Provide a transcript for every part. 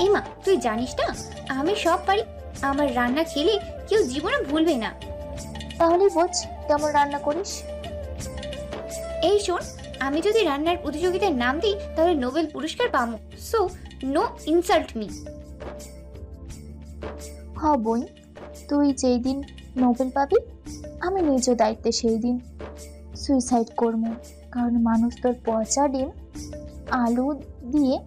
এই মা, তুই জানিস না আমি সব পারি। আমার রান্না খেলে কেউ জীবনে ভুলবে না। তাহলে বোঝ কেমন রান্না করিস। এই শোন, আমি যদি রান্নার প্রতিযোগিতায় নাম দিই তাহলে নোবেল পুরস্কার পাবো। So no insult me. হবই, তুই যেই দিন নোবেল পাবি আমি নিজ দায়িত্বে সেই দিন সুইসাইড করবো। কারণ মানুষ তোর পচা ডিম আলু দিয়ে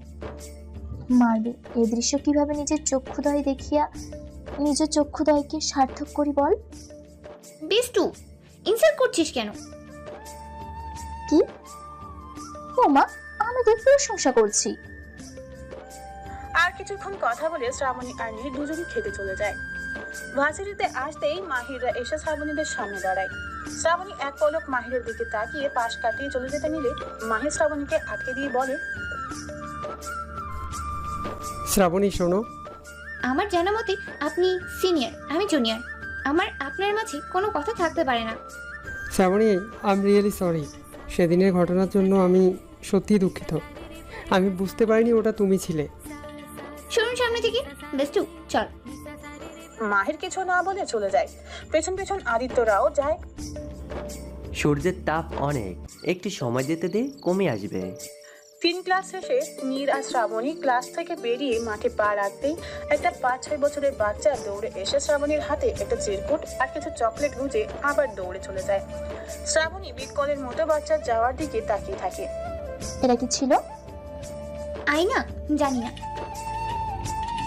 মারবে। এই দৃশ্য কিভাবে নিজের চক্ষুদয় দেখিয়া নিজের চক্ষুদয়কে সার্থক করি বল। বেস্টু, ইনসাল্ট করছিস কেন? কি ওমা, আমি তোর প্রশংসা করছি। আর কিছুক্ষণ কথা বলে শ্রাবণী আর নীর দুজনই খেতে চলে যায়। ভার্সিটিতে আসতেই মাহিররা এসে শ্রাবণীদের সামনে দাঁড়ায়। শ্রাবণী এক পলক মাহিরের দিকে তাকিয়ে পাশ কাটিয়ে চলে যেতে নিলে মাহির শ্রাবণীকে আটকে দিয়ে বলে, শ্রাবণী শোনো, আমার জানা মতে আপনি সিনিয়র, আমি জুনিয়র। আমার আপনার মাঝে কোনো কথা থাকতে পারে না। Shrabani, I am really sorry. সেদিনের ঘটনার জন্য আমি সত্যিই দুঃখিত। আমি বুঝতে পারিনি ওটা তুমি ছিলে। শুনুন সামনে থেকে। বেস্টু চল। মাহির কিছু না বলে চলে যায়। পেছন পেছন আদিত্যরাও যায়। সূর্যের তাপ অনেক, একটু সময় যেতে দে, কমে আসবে। 3 ক্লাস শেষে নীর আর শ্রাবণী ক্লাস থেকে বেরিয়ে মাঠে পা রাখতেই একটা 5-6 বছরের বাচ্চা দৌড়ে এসে শ্রাবণীর হাতে একটা চিরকুট আর কিছু চকলেট গুঁজে আবার দৌড়ে চলে যায়। শ্রাবণী বিকলের মতো বাচ্চার যাওয়ার দিকে তাকিয়ে থাকে। এটা কি ছিল? আইনা, জানি না।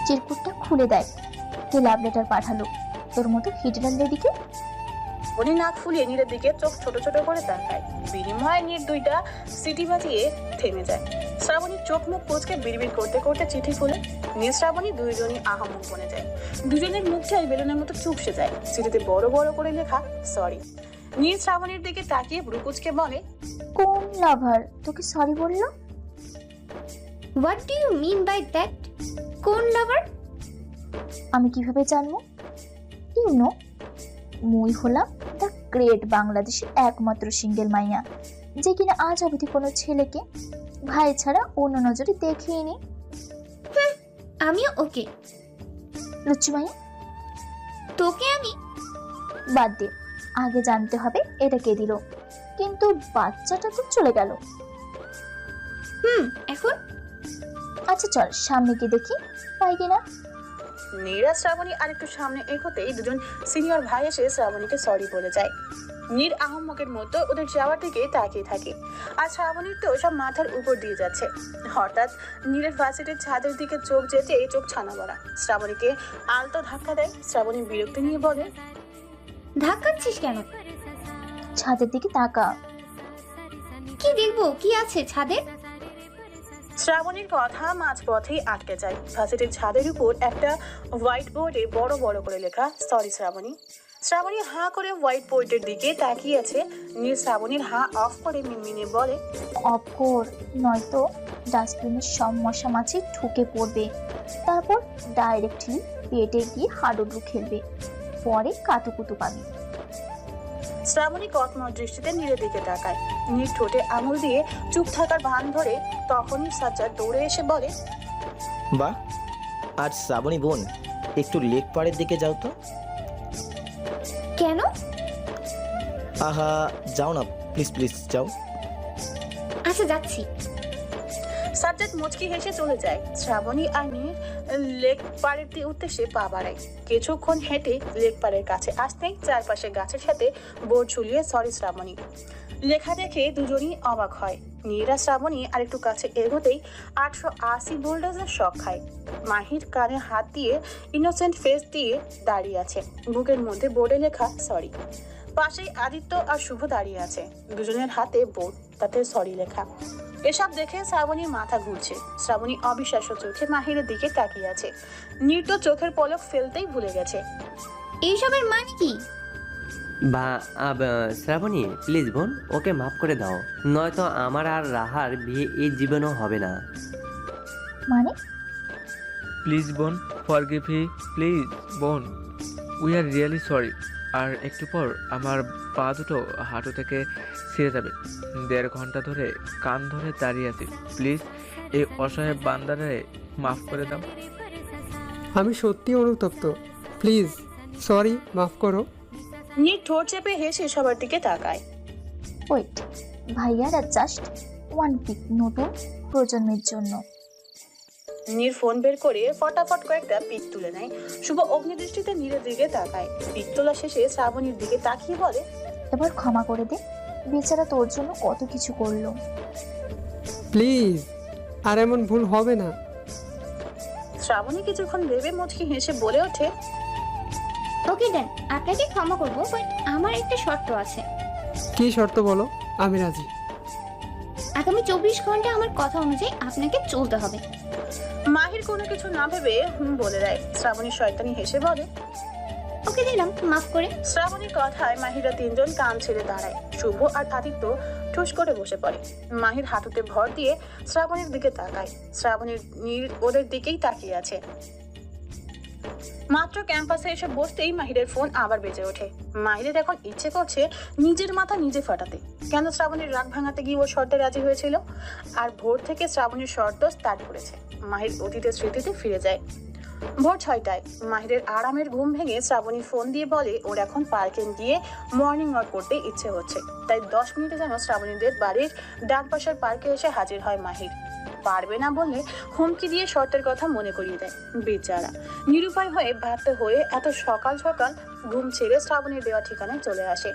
চিরকুটটা খুলে দেয়। কে লাভ লেটার পাঠালো তোর মতো হিডেন লেডিকে? উনি নাক ফুলিয়ে নীরের দিকে চোখ ছোট ছোট করে তাকায়। বিনিময়ে নীর 2টা সিটি বাজিয়ে থেমে যায়। শ্রাবণীর চোখ মুখ কুঁচকে বিড়বিড় করতে করতে চিঠি খুলে নীর শ্রাবণী দুইজনই আহাম্মক বনে যায়। দুজনের মুখটাই বেলুনের মতো চুপসে যায়। চিঠিতে বড় বড় করে লেখা সরি। নীর শ্রাবণীর দিকে তাকিয়ে ভ্রু কুঁচকে বলে, কোন লাভার তোকে সরি বললো? What do you mean by that? কোন লাভার? আমি কিভাবে জানবো? ইউ নো, মুই হলাম দ্য গ্রেট বাংলাদেশের একমাত্র সিঙ্গেল মাইয়া যে কিনা আজ অবধি কোনো ছেলেকে ভাই ছাড়া অন্য নজরে দেখিনি। আমিও ওকে। লুচ্চু মাইয়া, তোকে আমি বাদ দে, আগে জানতে হবে এটা কে দিল। কিন্তু বাচ্চাটা তো চলে গেল। এখন আচ্ছা চল সামনে গিয়ে দেখি পাই কিনা। নীর আর শ্রাবণী আরেকটু সামনে এগোতেই দুজন সিনিয়র ভাই এসে শ্রাবণীকে সরি বলে যায়। নীর আহম্মকের মতো ওদের যাওয়ার দিকে তাকিয়ে থাকে। আর শ্রাবণীর তো সব মাথার উপর দিয়ে যাচ্ছে। হঠাৎ নীরের ভার্সিটির ছাদের দিকে চোখ যেতে চোখ ছানা বড়া। শ্রাবণীকে আলতো ধাক্কা দেয়। শ্রাবণী বিরক্তি নিয়ে বলে, ধাক্কাচ্ছিস কেন? ছাদের দিকে তাকা। কি দেখবো? কি আছে ছাদে? শ্রাবণীর কথা মাঝপথেই আটকে যায়। ভার্সিটির ছাদের উপর একটা হোয়াইট বোর্ডে বড় বড় করে লেখা সরি শ্রাবণী। শ্রাবণী হাঁ করে হোয়াইট বোর্ডের দিকে তাকিয়ে আছে। নীল শ্রাবণীর হাঁ অফ করে মিনমিনে বলে, অফ কর, নয়তো ডাস্টবিনের সব মশা মাছি ঢুকে পড়বে। তারপর ডাইরেক্টলি পেটে গিয়ে হাডুডু খেলবে, পরে কাতুকুতু পাবি। শ্রাবণী কটমট দৃষ্টিতে নীলের দিকে তাকায়। নীল ঠোঁটে আঙুল দিয়ে চুপ থাকার ভান ধরে। তখনই সাজ্জাদ দৌড়ে এসে বলে, বাহ, আর শ্রাবণী বোন, একটু লেক পাড়ের দিকে যাও তো। কেন? আহা, যাও না প্লিজ প্লিজ যাও। আচ্ছা যাচ্ছি। সাজ্জাদ মুচকি হেসে চলে যায়। শ্রাবণী আর নীল লেক পাড়ের উদ্দেশ্যে পা বাড়ায়। কিছুক্ষণ হেঁটে লেক পাড়ের কাছে আসতেই চারপাশে গাছের সাথে বোর্ড ঝুলিয়ে সরি শ্রাবণী লেখা দেখে দুজনই অবাক হয়। নীরা শ্রাবণী আরেকটু কাছে এগোতেই 880 বোল্ডার্সের শখ খায়। মাহির কানে হাত দিয়ে ইনোসেন্ট ফেস দিয়ে দাঁড়িয়ে আছে। বুকের মধ্যে বোর্ডে লেখা সরি। পাশেই আদিত্য আর শুভ দাঁড়িয়ে আছে। দুজনের হাতে বোর্ড, তাতে সরি লেখা। এসব দেখে শ্রাবণীর মাথা ঘুরছে। শ্রাবণী অবিশ্বাস্য চোখে মাহিরের দিকে তাকিয়ে আছে। নীর তো চোখের পলক ফেলতেই ভুলে গেছে। এইসবের মানে কি? শ্রাবণী প্লিজ বোন, ওকে মাফ করে দাও, নয়তো আমার আর রাহার বিয়ে এই জীবনেও হবে না। মানে? প্লিজ বোন, ফরগিভ হি, প্লিজ বোন, উই আর রিয়েলি সরি। আর একটু পর আমার পা দুটো হাঁটু থেকে ছিঁড়ে যাবে। 1.5 ঘন্টা ধরে কান ধরে দাঁড়িয়ে আছি। প্লিজ এই অসহায় বান্দারে মাফ করে দাও। আমি সত্যি অনুতপ্ত, প্লিজ সরি, মাফ করো। নীর ঠোঁট চেপে হেসে সবার দিকে তাকায়। ওয়েট, ভাইয়ারা জাস্ট ওয়ান পিক নতুন প্রজন্মের জন্য। নীর ফোন বের করে ফটাফট কয়েকটা পিক তুলে নেয়। শুভ অগ্নিদৃষ্টিতে নীরের দিকে তাকায়। পিক তোলা শেষে শ্রাবণীর দিকে তাকিয়ে বলে, এবার ক্ষমা করে দে, বেচারা তোর জন্য কত কিছু করলো। প্লিজ, আর এমন ভুল হবে না। শ্রাবণী কিছুক্ষণ ভেবে মুচকি হেসে বলে ওঠে, ওকে দেন, আপনাকে ক্ষমা করবো, বাট আমার একটা শর্ত আছে। কি শর্ত বলো, আমি রাজি। আগামী 24 ঘন্টা আমার কথা অনুযায়ী আপনাকে চলতে হবে। মাহির কোনো কিছু না ভেবে বলে দেয়। শ্রাবণী শয়তানি হেসে বলে, ওকে দিলাম মাফ করে। শ্রাবণীর কথায় মাহিরা তিনজন কান ছেড়ে দাঁড়ায়। শুভ আর আদিত্য ঠুস করে বসে পড়ে। মাহির হাঁটুতে ভর দিয়ে শ্রাবণীর দিকে তাকায়। শ্রাবণীর নীর ওদের দিকেই তাকিয়ে আছে। মাত্র ক্যাম্পাসে এসে বসতেই মাহিরের ফোন আবার বেজে ওঠে। মাহিরের এখন ইচ্ছে করছে নিজের মাথা নিজে ফাটাতে। কেন শ্রাবণীর রাগ ভাঙাতে গিয়ে ও শর্তে রাজি হয়েছিল? আর ভোর থেকে শ্রাবণীর শর্ত স্টার্ট করেছে। মাহির অতীতের স্মৃতিতে ফিরে যায়। ভোর 6টায় মাহিরের আরামের ঘুম ভেঙে শ্রাবণী ফোন দিয়ে বলে ওর এখন পার্কে গিয়ে মর্নিং ওয়াক করতে ইচ্ছে হচ্ছে। তাই 10 মিনিটে যেন শ্রাবণীদের বাড়ির ডান পাশের পার্কে এসে হাজির হয় মাহির। পারবে না বললে হুমকি দিয়ে শর্তের কথা মনে করিয়ে দেয়। বেচারা নিরুপায় হয়ে বাধ্য হয়ে এত সকাল সকাল ঘুম ছেড়ে শ্রাবণীর দেওয়া ঠিকানায় চলে আসে।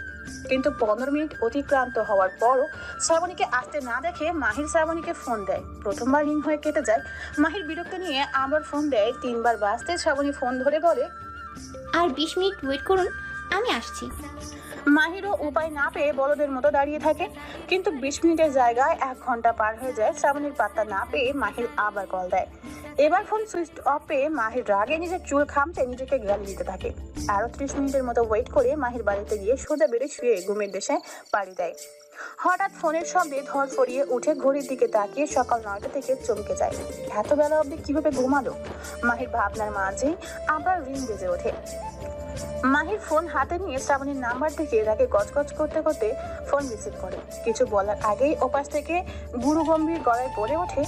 কিন্তু 15 মিনিট অতিক্রান্ত হওয়ার পরও শ্রাবণীকে আসতে না দেখে মাহির শ্রাবণীকে ফোন দেয়। প্রথমবার রিং হয়ে কেটে যায়। মাহির বিরক্ত নিয়ে আবার ফোন দেয়। 3বার বাজতে শ্রাবণী ফোন ধরে বলে, আর 20 মিনিট ওয়েট করুন, আমি আসছি। মাহিরও উপায় না পেয়ে বড়দের মতো দাঁড়িয়ে থাকে। কিন্তু 20 মিনিটের জায়গায় 1 ঘন্টা পার হয়ে যায়। শ্রাবণীর পাত্তা না পেয়ে মাহির আবার কল দেয়। এবার ফোন সুইচ অফ পেয়ে মাহির রাগে নিজের চুল খামচে নিজেকে গালি দিতে থাকে। আরো 30 মিনিটের মতো ওয়েট করে মাহির বাড়িতে গিয়ে সোজা বেড়ে শুয়ে ঘুমের দেশে পাড়ি দেয়। হঠাৎ ফোনের শব্দে ধর ফরিয়ে উঠে ঘড়ির দিকে তাকিয়ে সকাল 9টা থেকে চমকে যায়। এত বেলা অবধি কিভাবে ঘুমালো? মাহির ভাবনার মাঝেই আবার রিং বেজে ওঠে। মাহির ফোন হাতে নিয়ে শ্রাবণীর নাম্বার থেকে তাকে গজগজ করতে করতে ফোন রিসিভ করে। কিছু বলার আগেই ওপাশ থেকে গুরু গম্ভীর গলায় বলে ওঠে,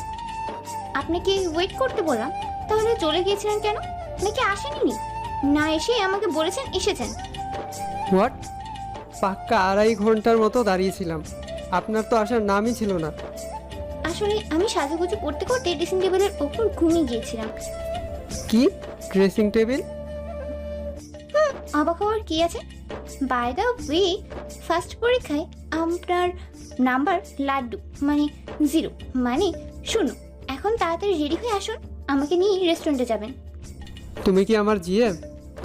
আপনাকে ওয়েট করতে বললাম, তাহলে চলে গিয়েছিলেন কেন? নাকি আসেননি? না এসে আমাকে বলেছেন এসেছেন। হোয়াট? পাক্কা 2.5 ঘন্টার মতো দাঁড়িয়েছিলাম, আপনার তো আসার নামই ছিল না। আসলে আমি সাজুগুজু করতে করতে ড্রেসিং টেবিলের ওপর ঘুমিয়ে গিয়েছিলাম। কি ড্রেসিং টেবিল? অবাক হওয়ার কি আছে? বাই দ্য ওয়ে, ফার্স্ট পরীক্ষায় আপনার নাম্বার লাড্ডু মানে 0 মানে 0। এখন তাড়াতাড়ি রেডি হয়ে আসুন, আমাকে নিয়ে রেস্টুরেন্টে যাবেন। তুমি কি আমার জিএম?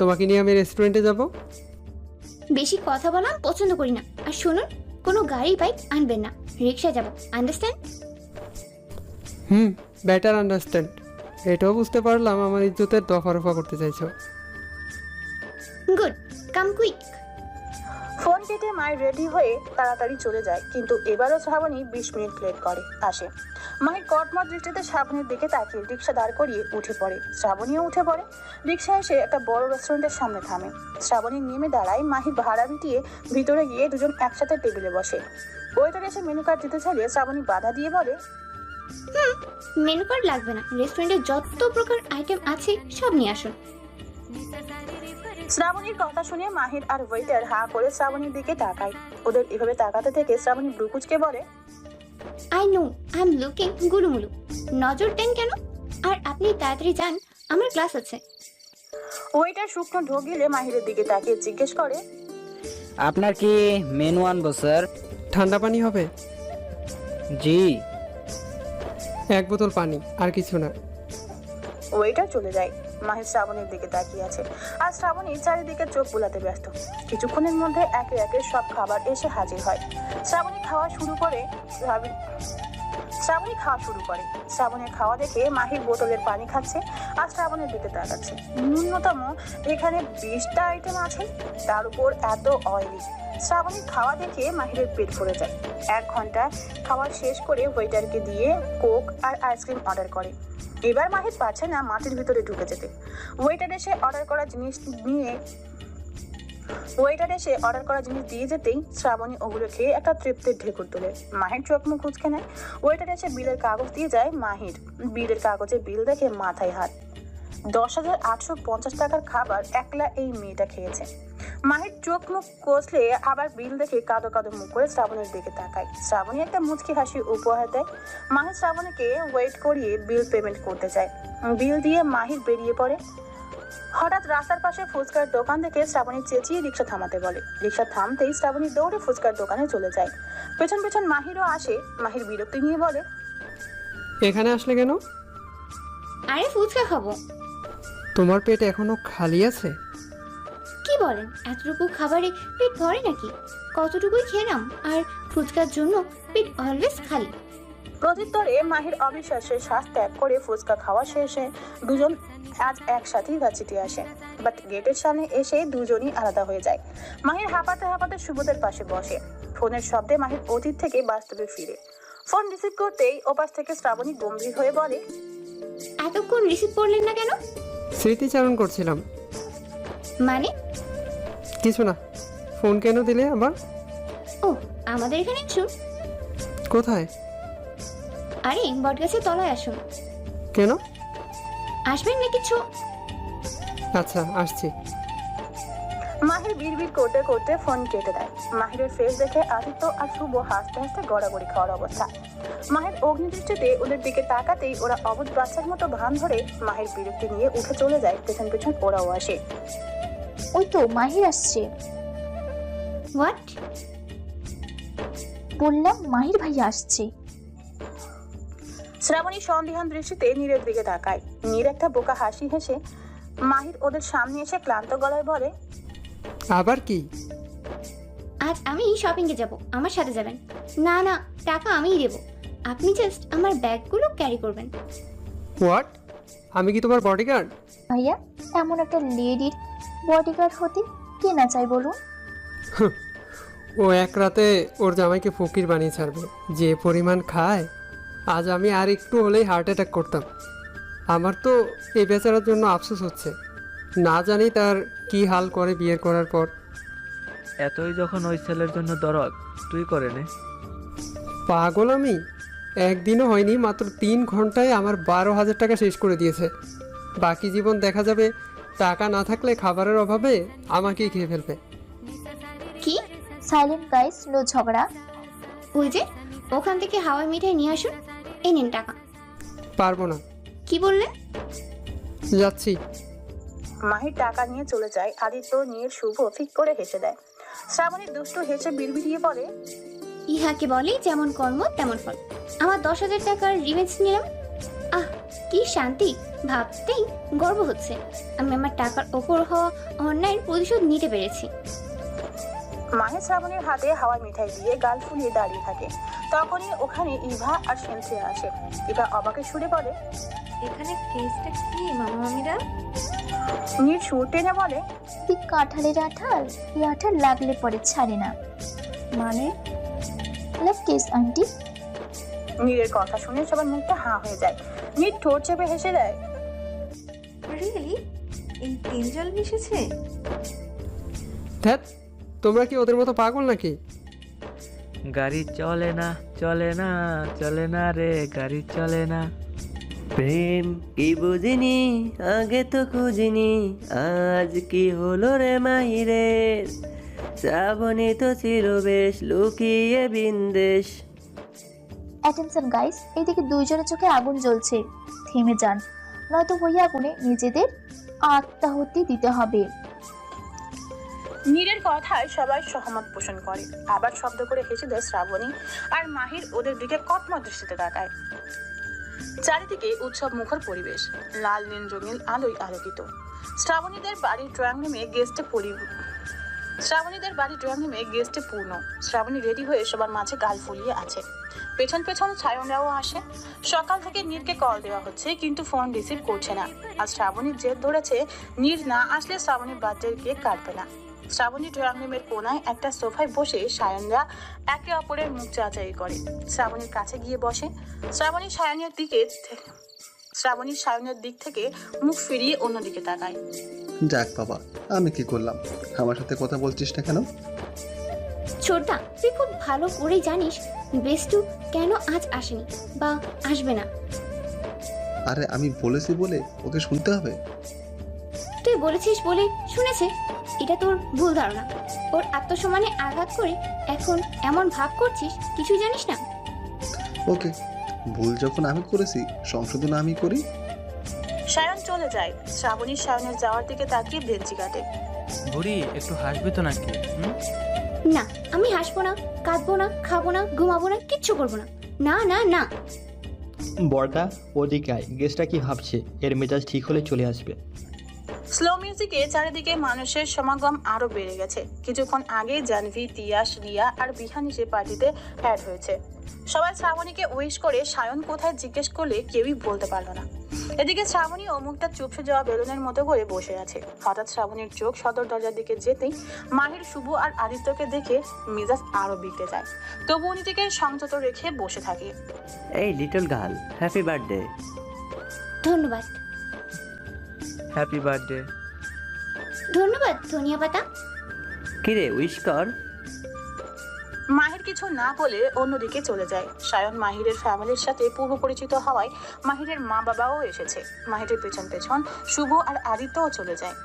তোমাকে নিয়ে আমি রেস্টুরেন্টে যাব? বেশি কথা বলা আমি পছন্দ করি না। আর শুনুন, কোনো গাড়ি বাইক আনবেন না, রিক্সা যাব, আন্ডারস্ট্যান্ড? Better understand. এটাও বুঝতে পারলাম আমার ইজ্জতের দফা রফা করতে চাইছো। গুড, কাম কুইক। ফোন কেটে মায়ের রেডি হয়ে তাড়াতাড়ি চলে যায়। কিন্তু এবারও শ্রাবণী 20 মিনিট লেট করে আসে। মাহির কটমট দৃষ্টিতে শ্রাবণীর দিকে তাকিয়ে রিক্সা দাঁড় করিয়ে উঠে পড়ে। শ্রাবণীও উঠে পড়ে। রিক্সা এসে একটা বড় রেস্টুরেন্টের সামনে থামে। শ্রাবণী নেমে দাঁড়ায়। মাহির ভাড়া মিটিয়ে ভিতরে গিয়ে দুজন একসাথে টেবিলে বসে। ওয়েটার এসে মেনু কার্ড দিতে চাইলে শ্রাবণী বাধা দিয়ে বলে, মেনু কার্ড লাগবে না, রেস্টুরেন্টে যত প্রকার আইটেম আছে সব নিয়ে আসুন। শ্রাবণীর কথা শুনে মাহির আর ওয়েটার হা করে শ্রাবণীর দিকে তাকায়। ওদের এভাবে তাকাতে থেকে শ্রাবণী ব্রুকুচকে বলে, I know I am looking গুলুমুলু, নজর দেন কেন? আর আপনি তাড়াতাড়ি যান, আমার ক্লাস আছে। ওয়েটার শুকনো ঢোক গিলে মাহিরের দিকে তাকিয়ে জিজ্ঞেস করে, আপনার কি মেনু আনবো স্যার? ঠান্ডা পানি হবে? জি। 1 বোতল পানি, আর কিছু না। ওয়েটার চলে যায়। মাহির শ্রাবণীর দিকে তাকিয়ে আছে। আর শ্রাবণী চারিদিকে চোখ বুলাতে ব্যস্ত। কিছুক্ষণের মধ্যে একে একে সব খাবার এসে হাজির হয়। শ্রাবণী খাওয়া শুরু করে। শ্রাবণীর খাওয়া দেখে মাহির বোতলের পানি খাচ্ছে আর শ্রাবণের দিকে তাকাচ্ছে। ন্যূনতম এখানে 20টা আইটেম আছে, তার উপর এত অয়েলি। শ্রাবণীর খাওয়া দেখে মাহিরের পেট ভরে যায়। 1 ঘন্টা খাওয়া শেষ করে ওয়েটারকে দিয়ে কোক আর আইসক্রিম অর্ডার করে। এবার মাহির পারছে না মাটির ভিতরে ঢুকে যেতে। ওয়েটার এসে অর্ডার করা জিনিস নিয়ে ওয়েটার এসে অর্ডার করা জিনিস দিয়ে যেতেই শ্রাবণী ওগুলো খেয়ে একটা তৃপ্তির ঢেকুর তোলে। মাহির চোখ মুখ কুঁচকে নেয়। ওয়েটার এসে বিলের কাগজ দিয়ে যায় মাহির। বিলের কাগজে বিল দেখে মাথায় হাত। 10,850 টাকার খাবার একলা এই মেয়েটা খেয়েছে। মাহির চোখ মুখ কষলে আবার বিল দেখে কাঁদো কাঁদো মুখ করে শ্রাবণীর দিকে তাকায়। শ্রাবণী একটা মুচকি হাসি উপহার দেয়। মাহির শ্রাবণীকে ওয়েট করিয়ে বিল পেমেন্ট করতে চায়। বিল দিয়ে মাহির বেরিয়ে পড়ে। হঠাৎ রাস্তার পাশে ফুচকার দোকান দেখে শ্রাবণী চেঁচিয়ে রিক্সা থামাতে বলে। রিক্সা থামতেই শ্রাবণী দৌড়ে ফুচকার দোকানে চলে যায়। পেছন পেছন মাহিরও আসে। মাহির বিরক্তি নিয়ে বলে, এখানে আসলে কেন? আরে ফুচকা খাবো। তোমার পেট এখনো খালি আছে? কি বলেন, এতটুকু খাবারে পেট ভরে নাকি? কতটুকুই খেলাম, আর ফুচকার জন্য পেট অলওয়েজ খালি। প্রত্যুত্তরে মাহির অবিশ্বাসের শ্বাস ত্যাগ করে ফুচকা খাওয়া শেষে দুজন আজ একসাথেই ভার্সিটি আসে। বাট গেটের সামনে এসে দুজনই আলাদা হয়ে যায়। মাহির হাঁপাতে হাঁপাতে শুভদের পাশে বসে। ফোনের শব্দে মাহির অতীত থেকে বাস্তবে ফিরে। ফোন রিসিভ করতেই ওপাশ থেকে শ্রাবণী গম্ভীর হয়ে বলে, এতক্ষণ রিসিভ করলেন না কেন? স্মৃতিচারণ করছিলাম। মানে? কিছু না। ফোন কেন দিলে আবার? ও, আমাদের এখানে আসুন। কোথায়? আরে বটগাছের তলায় আসুন। কেন? আসবেন না কিছু? আচ্ছা, আসছি। মাহির বিড়বিড় করতে করতে ফোন কেটে দেয়। মাহিরের ফেস দেখে আদিত্য আর শুভ হাসতে হাসতে গড়াগড়ি খাওয়ার অবস্থা। মাহির অগ্নিদৃষ্টিতে ওদের দিকে তাকাতেই ওরা অবুঝ বাচ্চার মতো ভান ধরে মাহির বিরক্তি নিয়ে উঠে চলে যায়। পেছন পেছন ওরাও আসে। ওই তো মাহির আসছে। হোয়াট? বললাম মাহির ভাইয়া আসছে। শ্রাবণী সন্দিহান দৃষ্টিতে নীরের দিকে তাকায়। নীর একটা বোকা হাসি হেসে মাহির ওদের সামনে এসে ক্লান্ত গলায় বলে, আবার কি? আজ আমি শপিং এ যাব, আমার সাথে যাবেন? না না, টাকা আমিই দেব, আপনি জাস্ট আমার ব্যাগগুলো ক্যারি করবেন। হোয়াট? আমি কি তোমার বডিগার্ড? ভাইয়া, এমন একটা লেডির বডিগার্ড হতে কে না চাই বলুন? ও এক রাতে ওর জামাইকে ফকির বানিয়ে ছাড়বে। যে পরিমাণ খায়, আজ আমি আর একটু হলেই হার্ট অ্যাটাক করতাম। আমার তো এই বেচারার জন্য আফসোস হচ্ছে। না জানি তার কি হাল করে বিয়ের করার পর। এতই যখন ওই ছেলের জন্য দরদ, তুই করে নে। পাগল আমি? একদিনও হয়নি, মাত্র 3 ঘন্টায় আমার 12,000 টাকা শেষ করে দিয়েছে। বাকি জীবন দেখা যাবে টাকা না থাকলে খাবারের অভাবে আমাকেই খেয়ে ফেলবে। কি? সাইলেন্ট গাইস, নো ঝগড়া। ওই যে ওখান থেকে হাওয়াই মিঠাই নিয়ে আসুন, এই নিন টাকা। পারবো না। কি বললেন? যাচ্ছি। মাহির টাকা নিয়ে চলে যায়। আদিত্য, নীর, শুভ ফিক করে হেসে দেয়। শ্রাবণী দুষ্টু হেসে বিড়বিড়িয়ে বলে, ইহাকে বলে যেমন কর্ম তেমন ফল। আমার 10,000 টাকার রিভেঞ্জ নিলাম। আহ, কি শান্তি! ভাবতেই গর্ব হচ্ছে আমি আমার টাকার ওপর হওয়া অন্যায়ের প্রতিশোধ নিতে পেরেছি। মাহির শ্রাবণীর হাতে হাওয়াই মিঠাই দিয়ে গাল ফুলিয়ে দাঁড়িয়ে থাকে। তখনই ওখানে ইভা আর সেন্থিয়া আসে। ইভা অবাকের সুরে বলে, এখানে কেসটা কি মামা মামিরা? নীর সুর টেনে বলে, তুই কাঁঠালের আঠাল, এই আঠাল লাগলে পরে ছাড়ে না। মানে? লাভ কেস আন্টি। নীরের কথা শুনে সবার মুখটা হাঁ হয়ে যায়। নীর ঠোঁট চেপে হেসে দেয়। রিয়েলি? এই তেল জল মিশেছে? ধ্যাত, তোমরা কি ওদের মতো পাগল নাকি? গাড়ি চলে না, চলে না, চলে না রে, গাড়ি চলে না। প্রেম কি বুঝিনি, আগে তো খুঁজিনি, আজ কি হলো রে মাহিরের। শ্রাবণী তো ছিল বেশ লুকিয়ে বিন্দেশ। অ্যাটেনশন গাইস, এইদিকে দুইজনের চোখে আগুন জ্বলছে। থেমে যান, নয়তো ওই আগুনে নিজেদের আত্মাহুতি দিতে হবে। নীরের কথায় সবাই সহমত পোষণ করে। আবার শব্দ করে হেসে দেয় শ্রাবণী আর মাহির ওদের দিকে কটমট দৃষ্টিতে তাকায়। চারিদিকে উৎসব মুখর পরিবেশ, লাল নীল রঙিন আলোয় আলোকিত। শ্রাবণীদের বাড়ির ড্রয়িং রুমে গেস্টে পূর্ণ। শ্রাবণী রেডি হয়ে সবার মাঝে গাল ফুলিয়ে আছে। পেছন পেছন সায়নরাও আসে। সকাল থেকে নীরকে কল দেওয়া হচ্ছে, কিন্তু ফোন রিসিভ করছে না। আর শ্রাবণীর জেদ ধরেছে, নীর না আসলে শ্রাবণীর বার্থডের কেক কাটবে না। শ্রাবণী ড্রয়িং রুমের কোনায় একটা সোফায় বসে সায়নরা একে অপরের মুখ চাচাই করে। শ্রাবণীর কাছে গিয়ে বসে। শ্রাবণী সায়নের দিকে শ্রাবণী সায়নের দিক থেকে মুখ ফিরিয়ে অন্যদিকে তাকায়। যাক বাবা, আমি কি করলাম? আমার সাথে কথা বলছিস না কেন? ছোটদা, তুই খুব ভালো করেই জানিস বেস্টু কেন আজ আসেনি বা আসবে না। আরে আমি বলেছি বলে ওকে শুনতে হবে? তুই বলেছিস বলে শুনেছে, এটা তোর ভুল ধারণা। ওর আত্মসম্মানে আঘাত করে এখন এমন ভাব করছিস কিছু জানিস না। ওকে, ভুল যখন আমি করেছি সংশোধন আমি করি। সায়ন চলে যায়। শ্রাবণী সায়নের যাওয়ার দিকে তাকিয়ে বেঞ্চি কাটে। বুড়ি একটু হাসবি তো নাকি? না, আমি হাসবো না, কাঁদবো না, খাবো না, ঘুমাবো না, কিচ্ছু করবো না। না না না। বড়দা ওদিকে আয়, গেস্টটা কি ভাবছে? এর মেজাজ ঠিক হলে চলে আসবে। স্লো মিউজিকে চারিদিকে মানুষের সমাগম আরো বেড়ে গেছে। কিছুক্ষণ আগে জাহ্নবী, তিয়াস, রিয়া আর বিহান সে পার্টিতে অ্যাড হয়েছে। সবাই শ্রাবণীকে উইশ করে সায়ন কোথায় জিজ্ঞেস করলে কেউই বলতে পারলো না। এদিকে শ্রাবণী ও মুখটা চুপসে যাওয়া বেলুনের মতো করে বসে আছে। হঠাৎ শ্রাবণীর চোখ সদর দরজার দিকে যেতেই মাহির, শুভ আর আদিত্যকে দেখে মেজাজ আরো বিগড়ে যায়। তবুও নিজেকে সংযত রেখে বসে থাকে। এই লিটল গার্ল, হ্যাপি বার্থডে। ধন্যবাদ। Happy birthday. ধন্যবাদ ধনিয়া পাতা। কিরে উইশ কর। মাহির কিছু না বলে অন্যদিকে চলে যায়। সায়ন মাহিরের ফ্যামিলির সাথে পূর্ব পরিচিত হওয়ায় মাহিরের মা বাবাও এসেছে। মাহিরের পেছন পেছন শুভ আর আদিত্যও চলে যায়।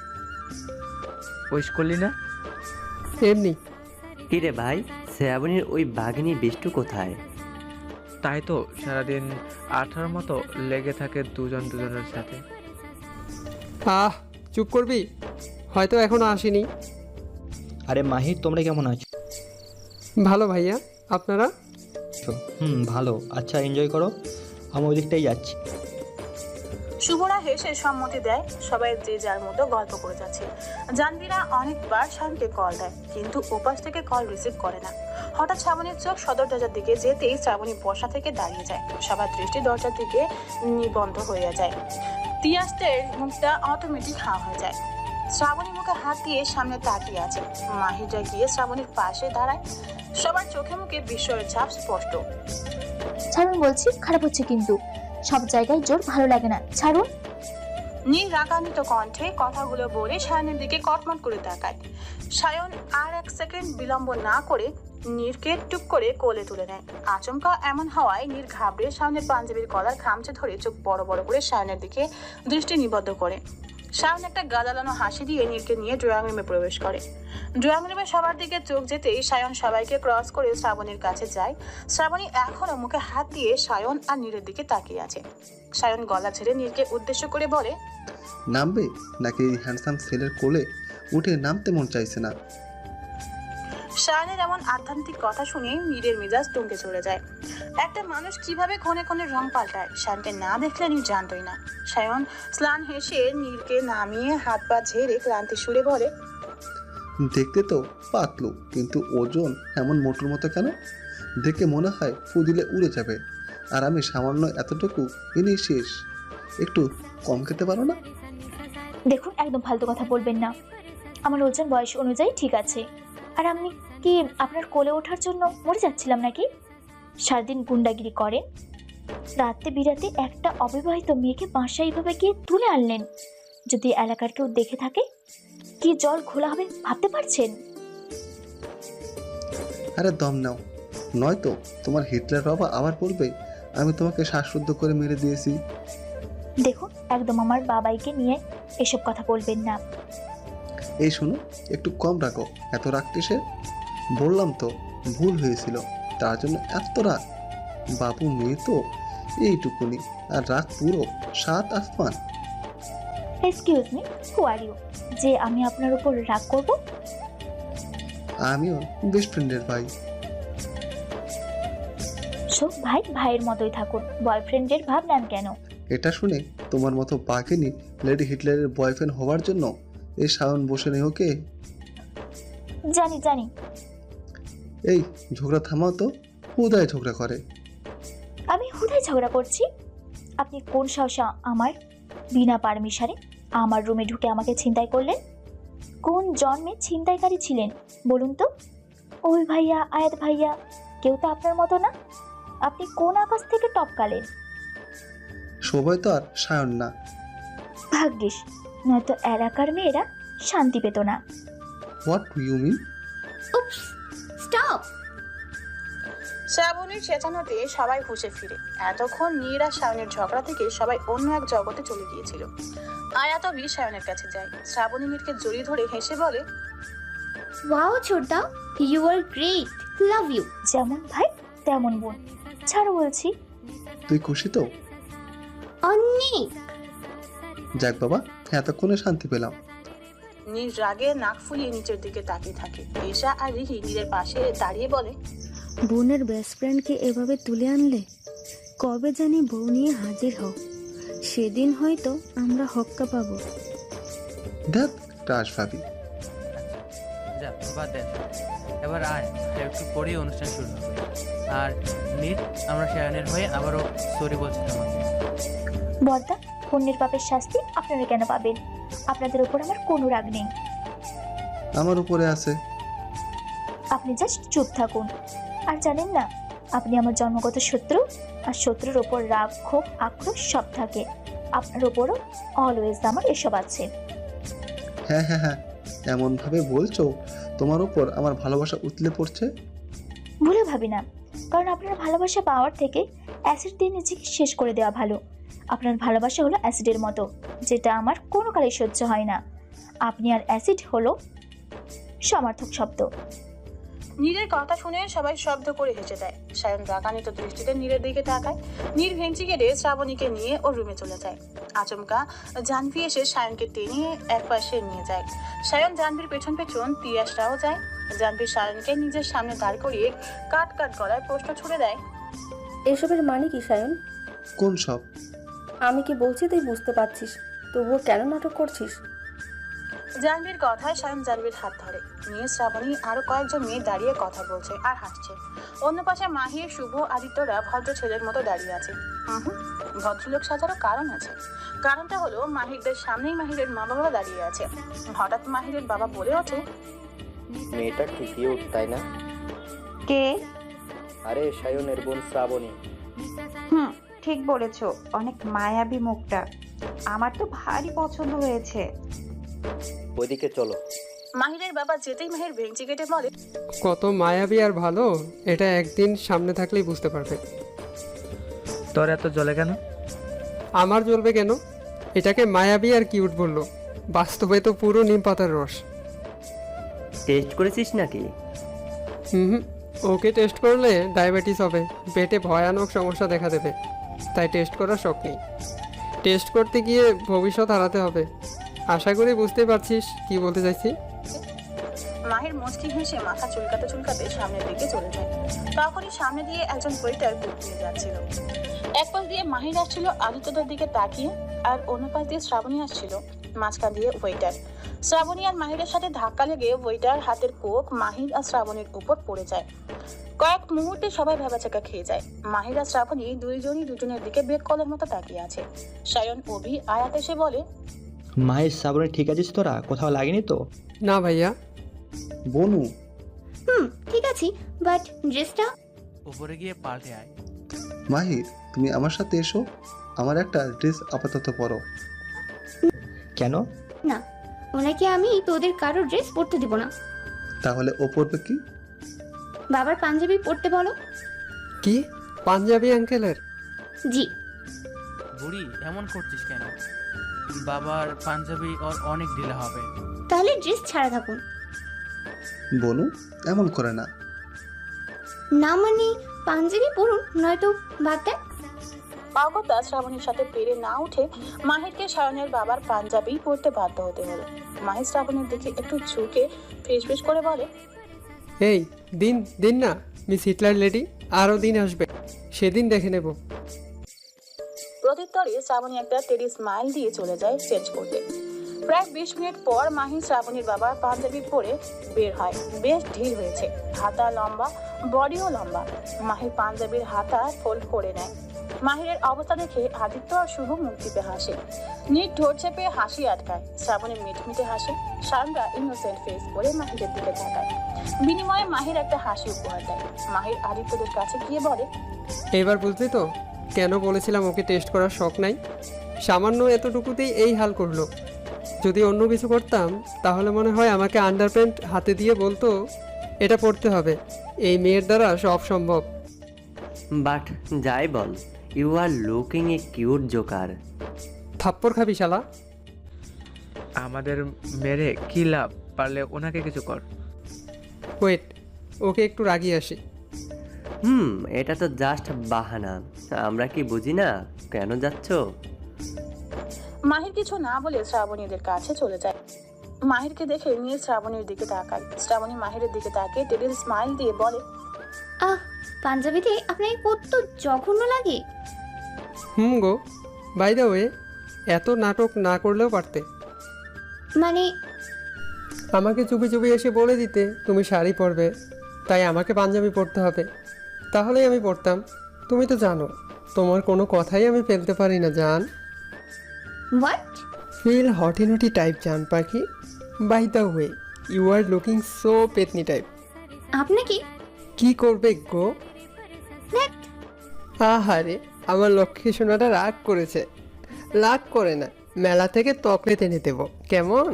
উইশ করলি না? এমনি। কিরে ভাই, শ্রাবণীর ওই বাঘিনী বিষ্টু কোথায়? তাই তো সারাদিন আঠার মতো লেগে থাকে দুজন দুজনের সাথে। আহ, চুপ করবি? হয়তো এখনো আসেনি। আরে মাহির, তোমরা কেমন আছো? ভালো ভাইয়া, আপনারা? ভালো। আচ্ছা, এনজয় করো, আমি ওই দিকটাই যাচ্ছি। শুভরা হেসে সম্মতি দেয়। সবাই যে যার মতো গল্প করে যাচ্ছে। জাহ্নবীরা অনেকবার শায়নকে কল দেয়, কিন্তু ওপাশ থেকে কল রিসিভ করে না। হঠাৎ শ্রাবণীর চোখ সদর দরজার দিকে যেতেই শ্রাবণী বসা থেকে দাঁড়িয়ে যায়। সবার দৃষ্টি দরজার দিকে নিবন্ধ হয়ে যায়। তিয়াসদের মুখটা অটোমেটিক হাঁ হয়ে যায়। শ্রাবণী মুখে হাত দিয়ে সামনে তাকিয়ে আছে। মাহিরা গিয়ে শ্রাবণীর পাশে দাঁড়ায়। সবার চোখে মুখে বিস্ময়ের ছাপ স্পষ্ট। ছাড়ুন বলছি, খারাপ হচ্ছে কিন্তু। সব জায়গায় জোর ভালো লাগে না, ছাড়ুন। নীল রাগান্বিত কণ্ঠে কথাগুলো বলে সায়নের দিকে কটমট করে তাকায়। সায়ন আর এক সেকেন্ড বিলম্ব না করে নীরকে টুক করে কোলে তুলে নেয়। আচমকা এমন হওয়ায় নীর ঘাবড়ে সায়নের পাঞ্জাবির কলার খামচে ধরে চোখ বড় বড় করে সায়নের দিকে দৃষ্টি নিবদ্ধ করে। সায়ন একটা গাদালানো হাসি দিয়ে নীরকে নিয়ে ড্রয়িং রুমে প্রবেশ করে। ড্রয়িং রুমে সবার দিকে চোখ যেতেই সায়ন সবাইকে ক্রস করে শ্রাবণীর কাছে যায়। শ্রাবণী এখনো মুখে হাত দিয়ে সায়ন আর নীরের দিকে তাকিয়ে আছে। সায়ন গলা ছেড়ে নীরকে উদ্দেশ্য করে বলে, নামবে নাকি এই হ্যান্ডসাম ছেলের কোলে উঠে নামতে মন চাইছে না? সায়নের এমন আধ্যাত্মিক কথা শুনে নীরের মেজাজ টুঙ্কে চলে যায়। একটা মানুষ কিভাবে ক্ষণে ক্ষণে রং পাল্টায় সায়নকে না দেখলে নীর জানতই না। সায়ন স্নান হেসে নীরকে নামিয়ে হাত পা ঝেড়ে ক্লান্তি সুরে বলে, দেখতে তো পাতলু, কিন্তু ওজন এমন মোটর মতো কেন? দেখে মনে হয় ফু দিলে উড়ে যাবে, আর আমি সামান্য এতটুকু এনেই শেষ। একটু কম খেতে পারো না? দেখুন, একদম ফালতু কথা বলবেন না। আমার ওজন বয়স অনুযায়ী ঠিক আছে। আর আমি কি আপনার কোলে ওঠার জন্য মরে যাচ্ছিলাম নাকি? সারাদিন গুন্ডাগিরি করেন, রাতে বিরাতে একটা অবিবাহিত মেয়েকে বাসায় এইভাবে গিয়ে তুলে আনলেন। যদি এলাকার কেউ দেখে থাকে, কি জল ঘোলা হবে ভাবতে পারছেন? আরে দম নাও, নয়তো তোমার হিটলার বাবা আবার বলবে আমি তোমাকে শ্বাসরুদ্ধ করে মেরে দিয়েছি। দেখুন, একদম আমার বাবাইকে নিয়ে এসব কথা বলবেন না। এই শোনো, একটু কম রাখো। এত রাগ কিসে? বললাম তো ভুল হয়েছিল, তার জন্য এত রাগ। বাবু মেয়ে তো এইটুকুনি, আর রাগ পুরো 7 আসমান। Excuse me, who are you যে আমি আপনার উপর রাগ করব? আমিও বেস্ট ফ্রেন্ডের ভাই। সব ভাই ভাইয়ের মতোই থাকুন, বয়ফ্রেন্ডের ভাব নেন কেন? এটা শুনে তোমার মতো বাঘিনী লেডি হিটলারের বয়ফ্রেন্ড হওয়ার জন্য এই সায়ন বসে নেই ওকে? জানি জানি। এই ঝগড়া থামাও তো, হুদায় ঝগড়া করে। আমি হুদায় ঝগড়া করছি? আপনি কোন সাহসে আমার বিনা পারমিশনে আমার রুমে ঢুকে আমাকে ছিনতাই করলেন? কোন জন্মে ছিনতাইকারী ছিলেন বলুন তো? ওই ভাইয়া, আয়াত ভাইয়া কেউ তো আপনার মতো না। আপনি কোন আকাশ থেকে টপকালেন? সবাই তো আর সায়ন না। ভাগ্যিস, নয়তো এলাকার মেয়েরা শান্তি পেত না। What do you mean? Oops, stop. শ্রাবণীর চেঁচানোতে সবাই হুঁশে ফিরে। এতক্ষণ নীর আর সায়নের ঝগড়া থেকে সবাই অন্য এক জগতে চলে গিয়েছিল। আয়াতবি সায়নের কাছে যায়। শ্রাবণী নীরকে জড়িয়ে ধরে হেসে বলে, ওয়াও ছোটদা, you are great, love you. যেমন ভাই তেমন বোন, ছাড়ো বলছি। তুই খুশি তো? অনেক। যাক বাবা, এতক্ষণে শান্তি পেলাম। নীর রাগে নাক ফুলিয়ে নিচের দিকে তাকিয়ে থাকে। ঈশা আর রিহি নীরের পাশে দাঁড়িয়ে বলে, বোনের বেস্ট ফ্রেন্ডকে এভাবে তুলে আনলে? কবে জানি বউ নিয়ে হাজির হও, সেদিন হয়তো আমরা হক্কা পাবো। দেখ টাস ভাবি। যা বাদ দেন, এবার আয়, একটু পরেই অনুষ্ঠান শুরু হবে। আর নীর, আমরা সায়নের হয়ে আবারও সরি বলছি তোমাকে। বর্দা, পুণ্যের পাপের শাস্তি আপনারা কেন পাবেন? আপনাদের উপর আমার কোনো রাগ নেই। আমার উপরে আছে। আপনি জাস্ট চুপ থাকুন। আর জানেন না, আপনি আমার জন্মগত শত্রু, আর শত্রুর ওপর রাগ, ক্ষোভ, আক্রোশ সব থাকে। আপনার ওপরও অলওয়েজ আমার এসব আছে। হ্যাঁ হ্যাঁ হ্যাঁ, এমন ভাবে বলছো তোমার উপর আমার ভালোবাসা উতলে পড়ছে। ভুলে ভাবি না, কারণ আপনার ভালোবাসা পাওয়ার থেকে অ্যাসিড দিয়ে নিজেকে শেষ করে দেওয়া ভালো। আপনার ভালোবাসা হলো অ্যাসিডের মতো, যেটা আমার কোনো কালে সহ্য হয় না। আপনি আর অ্যাসিড হলো সমার্থক শব্দ। নীরের কথা শুনে সবাই শব্দ করে হেসে দেয়। সায়ন রাগান্বিত দৃষ্টিতে নীরের দিকে তাকায়। নীর ভেঙচি কেটে শ্রাবণীকে নিয়ে ওর রুমে চলে যায়। আচমকা জাহ্নবী এসে সায়নকে টেনে এক পাশে নিয়ে যায়। সায়ন জাহ্নবীর পেছন পেছন তিয়াসরাও যায়। জাহ্নবী সায়নকে নিজের সামনে দাঁড় করিয়ে কাট কাট গলায় প্রশ্ন ছুড়ে দেয়, এসবের মানে কি সায়ন? কোন সব? আমি কি বলছি তুই বুঝতে পারছিস, তবুও কেন নাটক করছিস? জাহ্নবীর কথায় সায়ন জাহ্নবীর হাত ধরে নিয়ে শ্রাবণী আরো কয়েকজন মেয়ে দাঁড়িয়ে কথা বলছে আর হাসছে। অন্য পাশে মাহির, শুভ, আদিত্যরা ভদ্র ছেলের মতো দাঁড়িয়ে আছে। ভদ্রলোক সাজারও কারণ আছে। কারণটা হলো মাহিরদের সামনেই মাহিরের মা বাবা দাঁড়িয়ে আছে। হঠাৎ মাহিরের বাবা বলে ওঠে, মেয়েটা কি কিউট তাই না? কে? আরে সায়নের বোন শ্রাবণী। ঠিক বলেছো, অনেক মায়াবী মুখটা, আমার তো ভারী পছন্দ হয়েছে। ওইদিকে চলো। মাহিরের বাবা যেতেই মাহির ভেঙচি কেটে বলে, কত মায়াবী আর ভালো, এটা একদিন সামনে থাকলেই বুঝতে পারবে। তোর এত জ্বলে কেন? আমার জ্বলবে কেন? এটাকে মায়াবী আর কিউট বললো, বাস্তবে তো পুরো নিম পাতার রস। টেস্ট করেছিস নাকি? হুম, ওকে টেস্ট করলে ডায়াবেটিস হবে, পেটে ভয়ানক সমস্যা দেখা দেবে, তাই টেস্ট করার শখ নেই। টেস্ট করতে গিয়ে ভবিষ্যৎ হারাতে হবে। আশা করি বুঝতে পারছিস কি বলতে চাইছি। মাহির মুচকি হেসে মাথা চুলকাতে চুলকাতে সামনের দিকে চলে যায়। তখনই সামনে দিয়ে একজন ওয়েটার দুধ নিয়ে যাচ্ছিল। এক পাশ দিয়ে মাহির আসছিল আদিত্যদের দিকে তাকিয়ে, আর অন্য পাশ দিয়ে শ্রাবণী আসছিল। মাঝখান দিয়ে ওয়েটার। শ্রাবণী আর মাহিরের সাথে ধাক্কা লেগে ওয়েটার হাতের কোক মাহির আর শ্রাবণীর উপর পড়ে যায়। কয়েক মুহূর্তে সবাই ভেবাচাকা খেয়ে যায়। মাহির আর শ্রাবণী দুইজনই দুজনের দিকে বেককলের মতো তাকিয়ে আছে। সায়ন, অভি, আয়াত এসে বলে, মায়ের শ্রাবণী ঠিক আছিস তোরা? কোথাও লাগেনি তো? না ভাইয়া। বনু, ঠিক আছি, বাট ড্রেসটা। উপরে গিয়ে পাল্টে আয়। মাহির তুমি আমার সাথে এসো, আমার একটা ড্রেস আপাতত পরো। কেন? না, ওনাকে আমি তোদের কারোর ড্রেস পরতে দিব না। তাহলে ও পরবে কি? বাবার পাঞ্জাবি পরতে বলো। কি পাঞ্জাবি আঙ্কেলের? জি। বুড়ি, এমন করছিস কেন? বাবার পাঞ্জাবি ওর অনেক ঢিলা হবে। তাহলে ড্রেস ছাড়া থাকুন। বনু, এমন করে না। না মানে পাঞ্জাবি পরুন, নয়তো বাদ দেন। পাওকতা শ্রাবণীর সাথে পেরে না উঠে মাহিরকে সায়নের বাবার পাঞ্জাবি পরতে বাধ্য হতে হলো। মাহির শ্রাবণীর দিকে একটু ঝুঁকে ফিস করে বলে, এই দিন দিন না মিস হিটলার লেডি, আরও দিন আসবে, সেদিন দেখে নেব। প্রত্যুত্তরে শ্রাবণী একটা টেডি স্মাইল দিয়ে চলে যায় চেঞ্জ করতে। প্রায় 20 মিনিট পর মাহির শ্রাবণীর বাবার পাঞ্জাবি পরে বের হয়। বেশ ঢিল হয়েছে, হাতা লম্বা, বডিও লম্বা। মাহির পাঞ্জাবির হাতা ফোল্ড করে নেয়। মাহিরের অবস্থা দেখে আদিত্য আর শুভ মুখ টিপে হাসে। নীর ঠোঁট চেপে হাসি আটকায়। শ্রাবণী মিটমিটে হাসে। সায়নরা ইনোসেন্ট ফেস করে মাহিরের দিকে তাকায়। বিনিময়ে মাহির একটা হাসি উপহার দেয়। মাহির আদিত্যদের কাছে গিয়ে বলে, এবার বুঝলি তো কেন বলেছিলাম ওকে টেস্ট করার শখ নাই? সামান্য এতটুকুতেই এই হাল করলো। যদি অন্য কিছু করতাম তাহলে মনে হয় আমাকে আন্ডারপ্যান্ট হাতে দিয়ে বলতো এটা পড়তে হবে। এই মেয়ের দ্বারা সব সম্ভব। বাট যাই বল, you are looking a cute joker. থাপ্পড় খাবি শালা। আমাদের মেরে কি লাভ, পারলে ওনাকে কিছু কর। ওয়েট, ওকে একটু রাগিয়ে আসি। এটা তো জাস্ট বাহানা। আমরা কি বুঝি না কেন যাচ্ছ? মাহির কিছু না বলে শ্রাবণীদের কাছে চলে যায়। মাহিরকে দেখে নীর শ্রাবণীর দিকে তাকায়। শ্রাবণী মাহিরের দিকে তাকিয়ে টেবিল স্মাইল দিয়ে বলে, আহ, পাঞ্জাবিতে আপনাকে কত জঘন্য লাগে। গো, বাই দ্য ওয়ে, এত নাটক না করলেও পারতে। মানে আমাকে চুপি চুপি এসে বলে দিতে তুমি শাড়ি পরবে, তাই আমাকে পাঞ্জাবি পরতে হবে, তাহলেই আমি পরতাম। তুমি তো জানো তোমার কোনো কথাই আমি ফেলতে পারি না জান। হোয়াট? ফিল হটিনটি টাইপ জান পাখি। By the way, you are looking so পেতনি টাইপ। আপনাকে কি করবে গো? দেখ, আহারে, আমার লক্ষ্মী সোনাটা রাগ করেছে। রাগ করে না, মেলা থেকে তকলেট এনে দেবো কেমন?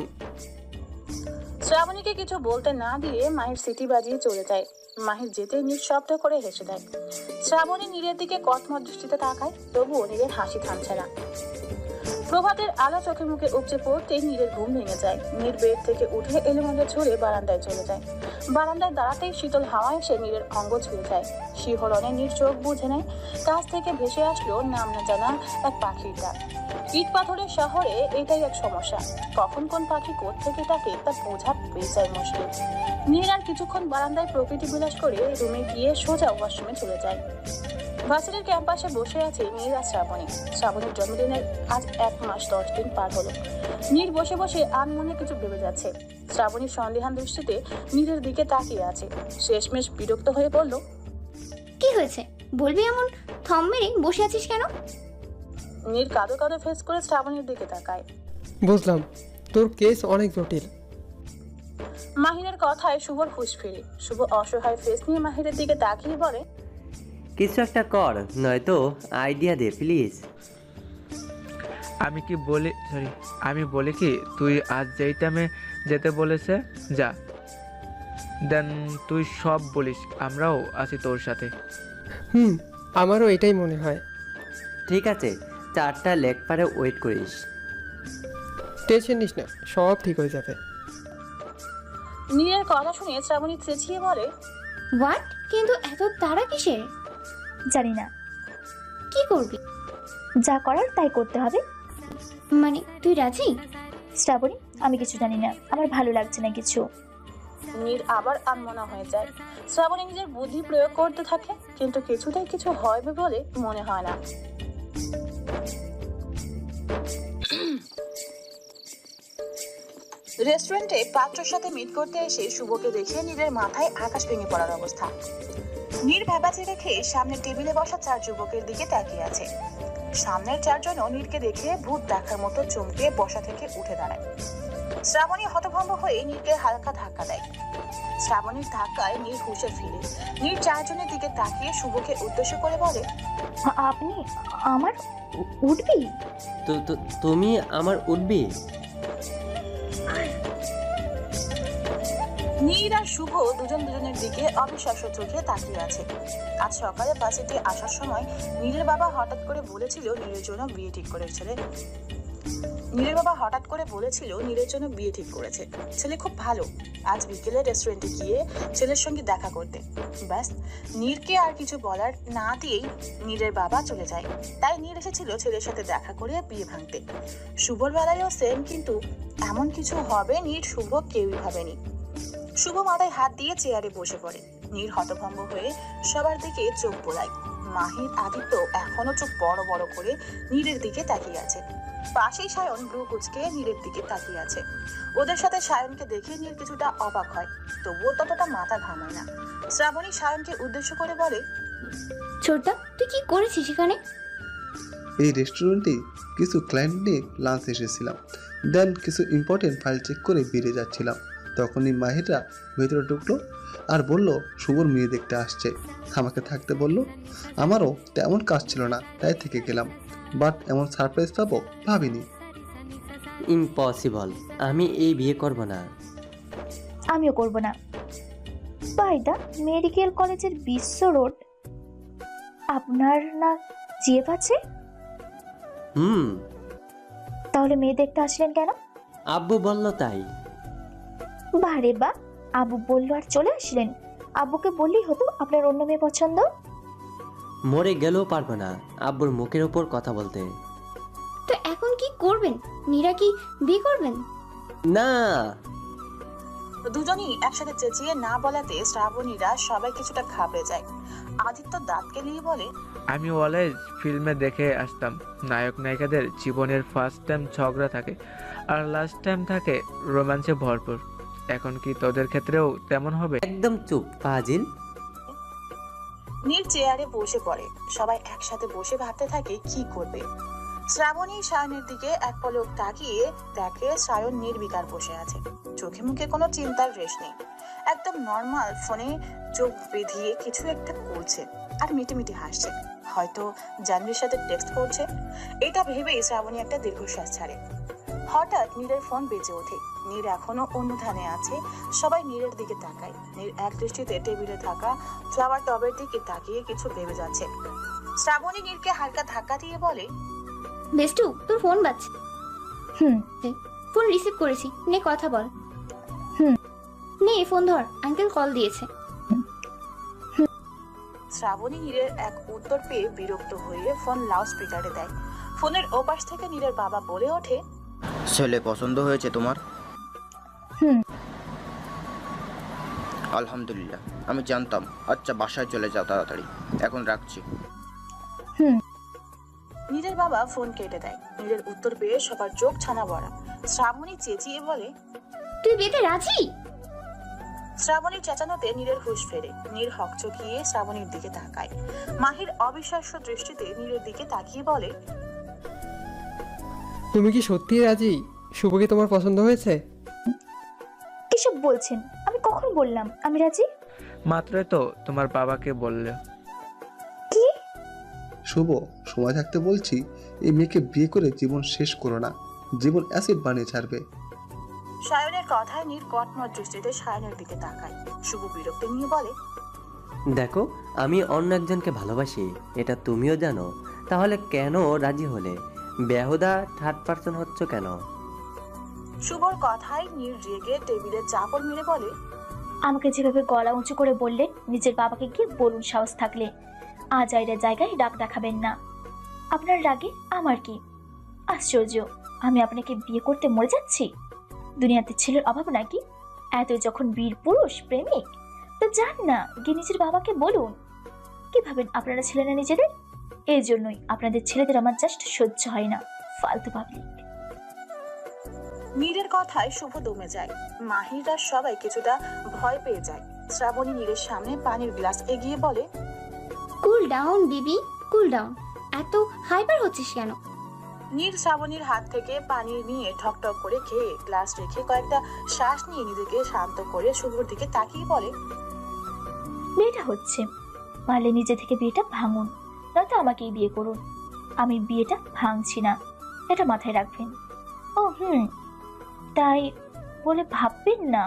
শ্রাবণীকে কিছু বলতে না দিয়ে মাহির সিটি বাজিয়ে চলে যায়। মাহির যেতে নিঃশব্দ করে হেসে দেয়। শ্রাবণী নীরের দিকে কটমট দৃষ্টিতে তাকায়, তবুও নীরের হাসি থামছে না। প্রভাতের আলো চোখে মুখে উপচে পড়তেই নীরের ঘুম ভেঙে যায়। নীর বেড থেকে উঠে এলোমেলো ছুঁড়ে বারান্দায় চলে যায়। বারান্দায় দাঁড়াতেই শীতল হাওয়া এসে নীরের অঙ্গ ছুঁয়ে যায়। শিহরণে নীর চোখ বুঝে নেয়। কাছ থেকে ভেসে আসলো নাম না জানা এক পাখির ডাক। ইট পাথরের শহরে এটাই এক সমস্যা, কখন কোন পাখি কোত্থেকে ডাকে তা বোঝা পেয়ে যায় মুশকিল। নীর আর কিছুক্ষণ বারান্দায় প্রকৃতি বিলাস করে রুমে গিয়ে সোজা ওয়াশরুমে চলে যায়। ভার্সিটির ক্যাম্পাসে বসে আছে নীর আর শ্রাবণী। শ্রাবণীর জন্মদিনের আজ 1 মাস 10 দিন পার হলো। নীর বসে বসে আনমনে কিছু ভেবে যাচ্ছে। শ্রাবণী সন্দেহান দৃষ্টিতে নীরের দিকে তাকিয়ে আছে। শেষমেশ বিরক্ত হয়ে বলল, কি হয়েছে বলবি? এমন থম মেরে বসে আছিস কেন? নীর কাঁদো কাঁদো ফেস করে শ্রাবণীর দিকে তাকায়। বুঝলাম, তোর কেস অনেক জটিল। মাহিরের কথায় শুভর হুঁশ ফিরে। শুভ অসহায় ফেস নিয়ে মাহিরের দিকে তাকিয়ে বলে, কিছু একটা কর, নয়তো আইডিয়া দে প্লিজ। আমি বলি কি, তুই আজ যেই টাইমে যেতে বলেছে যা, দেন তুই সব বলিস, আমরাও আছি তোর সাথে। আমারও এটাই মনে হয়। ঠিক আছে, 4টা লেগ পারে ওয়েট করিস। টেনশন নিস না, সব ঠিক হয়ে যাবে। নীরের কথা শুনে শ্রাবণী চেঁচিয়ে বলে, হোয়াট? কিন্তু এত তাড়া কিসের? জানি না, কি করবি? যা করার তাই করতে হবে। মানে তুই রাজি? শ্রাবণী, আমি কিছু জানি না, আমার ভালো লাগছে না কিছু। নীর আবার আনমনা হয়ে যায়। শ্রাবণী নিজের বুদ্ধি প্রয়োগ করতে থাকে, কিন্তু কিছুতেই কিছু হবে বলে মনে হয় না। রেস্টুরেন্টে পাত্রর সাথে মিট করতে এসে শুভকে দেখে নীরের মাথায় আকাশ ভেঙে পড়ার অবস্থা। নীর ভেবাচে রেখে সামনের টেবিলে বসা 4 যুবকের দিকে তাকিয়ে আছে। সামনের 4 জনও নীরকে দেখে ভূত দেখার মতো চমকে বসা থেকে উঠে দাঁড়ায়। শ্রাবণী হতভম্ব হয়ে নীরকে হালকা ধাক্কা দেয়। শ্রাবণীর ধাক্কায় নীর হুঁশে ফিরে। নীর 4 জনের দিকে তাকিয়ে শুভকে উদ্দেশ্য করে বলে, আপনি আমার উঠবি? তুমি আমার উঠবি? নীর আর শুভ দুজনের দিকে অবিশ্বাস্য চোখে তাকিয়ে আছে। আজ সকালে বাসেতে আসার সময় নীরের বাবা হঠাৎ করে বলেছিল নীরের জন্য বিয়ে ঠিক করেছে। ছেলে খুব ভালো। আজ বিকেলে রেস্টুরেন্টে গিয়ে ছেলের সঙ্গে দেখা করতে। ব্যাস, নীরকে আর কিছু বলার না দিয়েই নীরের বাবা চলে যায়। তাই নীর এসেছিল ছেলের সাথে দেখা করে বিয়ে ভাঙতে। শুভর বেলায়ও সেম, কিন্তু এমন কিছু হবে নীর শুভ কেউই ভাবেনি। শুভ মাথায় হাত দিয়ে চেয়ারে বসে পড়ে। নীর হতভম্ব হয়ে সবার দিকে চোখ বোলায়। মাহির, আদিত্য এখনো চোখ বড় বড় করে নীরের দিকে তাকিয়ে আছে। পাশেই সায়ন ব্রু কুচকে নীরের দিকে তাকিয়ে আছে। ওদের সাথে সায়নকে দেখে নীর কিছুটা অবাক হয়, তবুও ততটা মাথা ঘামায় না। শ্রাবণী সায়নকে উদ্দেশ্য করে বলে, ছোটদা, তুই কি করেছিস সেখানে? এই রেস্টুরেন্টে কিছু ক্লায়েন্ট নিয়ে লাঞ্চ এসেছিলাম, দেন কিছু ইম্পর্টেন্ট ফাইল চেক করে বেরিয়ে যাচ্ছিলাম। তখনই মাহিরা ভেতরে ঢুকলো আর বলল শুভর মেয়ে দেখতে আসছে। আমাকে থাকতে বলল। আমারও তেমন কাজ ছিল না, তাই থেকে গেলাম। বাট এমন সারপ্রাইজ পাবো ভাবিনি। ইম্পসিবল, আমি এই বিয়ে করব না। আমিও করব না। বাইদা মেডিকেল কলেজের বিশ্ব রোড আপনার না জিএফ আছে? হুম। তাহলে মেয়ে দেখতে আসলেন কেন? আব্বু বলল তাই। বারে বা, আব্বু বললো আর চলে আসলেন। আব্বুকে বললেই হতো আপনার অন্য মেয়ে পছন্দ। মরে গেলেও পারবো না আব্বুর মুখের উপর কথা বলতে। তো এখন কি করবেন? নীরা কি বিয়ে করবেন? না। দুজনই একসাথে চেঁচিয়ে না বলাতে শ্রাবণীরা সবাই কিছুটা ঘাবড়ে যায়। আদিত্য দাঁতকে নিয়ে বলে, আমি অলওয়েজ ফিল্মে দেখে আসতাম নায়ক নায়িকাদের জীবনের ফার্স্ট টাইম ঝগড়া থাকে আর লাস্ট টাইম থাকে রোম্যান্সে ভরপুর। এখন কি তোদের ক্ষেত্রেও তেমন হবে? একদম চুপ ফাজিল। নীর চেয়ারে বসে পড়ে। সবাই একসাথে বসে ভাবতে থাকে কি করবে। শ্রাবণী সায়নের দিকে এক পলক তাকিয়ে দেখে সায়ন নির্বিকার বসে আছে। চোখে মুখে কোনো চিন্তার রেশ নেই। একদম নর্মাল ফোনে চোখ বেঁধিয়ে কিছু একটা করছে আর মিটিমিটি হাসছে। হয়তো জাহ্নবীর সাথে টেক্সট করছে। এটা ভেবেই শ্রাবণী একটা দীর্ঘশ্বাস ছাড়ে। হঠাৎ নীরের ফোন বেজে ওঠে। নীর এখনো অন্য ধ্যানে আছে। সবাই নীরের দিকে তাকায়। নীর এক দৃষ্টিতে টেবিলে থাকা ফ্লাওয়ার টবের দিকে তাকিয়ে কিছু ভেবে যাচ্ছে। শ্রাবণী নীরকে হালকা ধাক্কা দিয়ে বলে, বেস্টু, তোর ফোন বাজছে। হুম। ফোন রিসিভ করেছি, নে কথা বল। হুম। নে ফোন ধর, আঙ্কেল কল দিয়েছে। শ্রাবণী নীরের এক উত্তর পেয়ে বিরক্ত হয়ে ফোন লাউড স্পিকারে দেয়। ফোনের ওপাশ থেকে নীরের বাবা বলে ওঠে, ছেলে পছন্দ হয়েছে তোমার? হুম। আলহামদুলিল্লাহ, আমি জানতাম। আচ্ছা বাসায় চলে যাও তাড়াতাড়ি, এখন রাখছি। হুম। নীরের বাবা ফোন কেটে দেয়। নীরের উত্তর পেয়ে সবার চোখ ছানা ভরা। শ্রাবণী চেঁচিয়ে বলে, তুই বিয়েতে রাজি? শ্রাবণীর চেঁচানোতে নীরের হুঁশ ফেরে। নীর হকচকিয়ে শ্রাবণীর দিকে তাকায়। মাহির অবিশ্বাস্য দৃষ্টিতে নীরের দিকে তাকিয়ে বলে, তুমি কি সত্যি রাজি? শুভকে তোমার পছন্দ হয়েছে? কিসব বলছেন? আমি কখন বললাম আমি রাজি? মাত্রই তো তোমার বাবাকে বললে। কি? শুভ, সময় থাকতে বলছি, এই মেয়েকে বিয়ে করে জীবন শেষ করো না। জীবন অ্যাসিড বানিয়ে ছাড়বে। সায়নের কথায় নীর কটমট দৃষ্টিতে সায়নের দিকে তাকায়। শুভ বিরক্তি নিয়ে বলে, দেখো, আমি অন্য একজনকে ভালোবাসি, এটা তুমিও জানো। তাহলে কেন রাজি হলে? বেহুদা থার্ড পারসন হচ্ছ কেন? শুভর কথায় নীর রেগে টেবিলে চাপড় মেরে বলে, আমাকে যেভাবে গলা উঁচু করে বললেন, নিজের বাবাকে গিয়ে বলুন সাহস থাকলে। আজাইরা জায়গায় ডাক দেখাবেন না। আপনার রাগে আমার কি? আশ্চর্য, আমি আপনাকে বিয়ে করতে মরে যাচ্ছি? দুনিয়াতে ছেলের অভাব নাকি? এত যখন বীর পুরুষ প্রেমিক, তো যান না গিয়ে নিজের বাবাকে বলুন। কি ভাবেন আপনারা ছেলে না নিজেদের? এই জন্যই আপনাদের ছেলেদের আমার জাস্ট সহ্য হয় না, ফালতু পাবলিক। নীরের কথায় শুভ দমে যায়। মাহিরা সবাই কিছুটা ভয় পেয়ে যায়। শ্রাবণী নীরের সামনে পানির গ্লাস এগিয়ে বলে, কুল ডাউন বিবি, কুল ডাউন। এত হাইপার হচ্ছিস কেন? নীর শ্রাবণীর হাত থেকে পানি নিয়ে ঠকঠক করে খেয়ে গ্লাস রেখে কয়েকটা শ্বাস নিয়ে নিজেকে শান্ত করে শুভর দিকে তাকিয়ে বলে, বিয়েটা হচ্ছে, পারলে নিজে থেকে বিয়েটা ভাঙুন, নয়তো আমাকেই বিয়ে করুন। আমি বিয়েটা ভাঙছি না, এটা মাথায় রাখবেন। ও তাই বলে ভাববেন না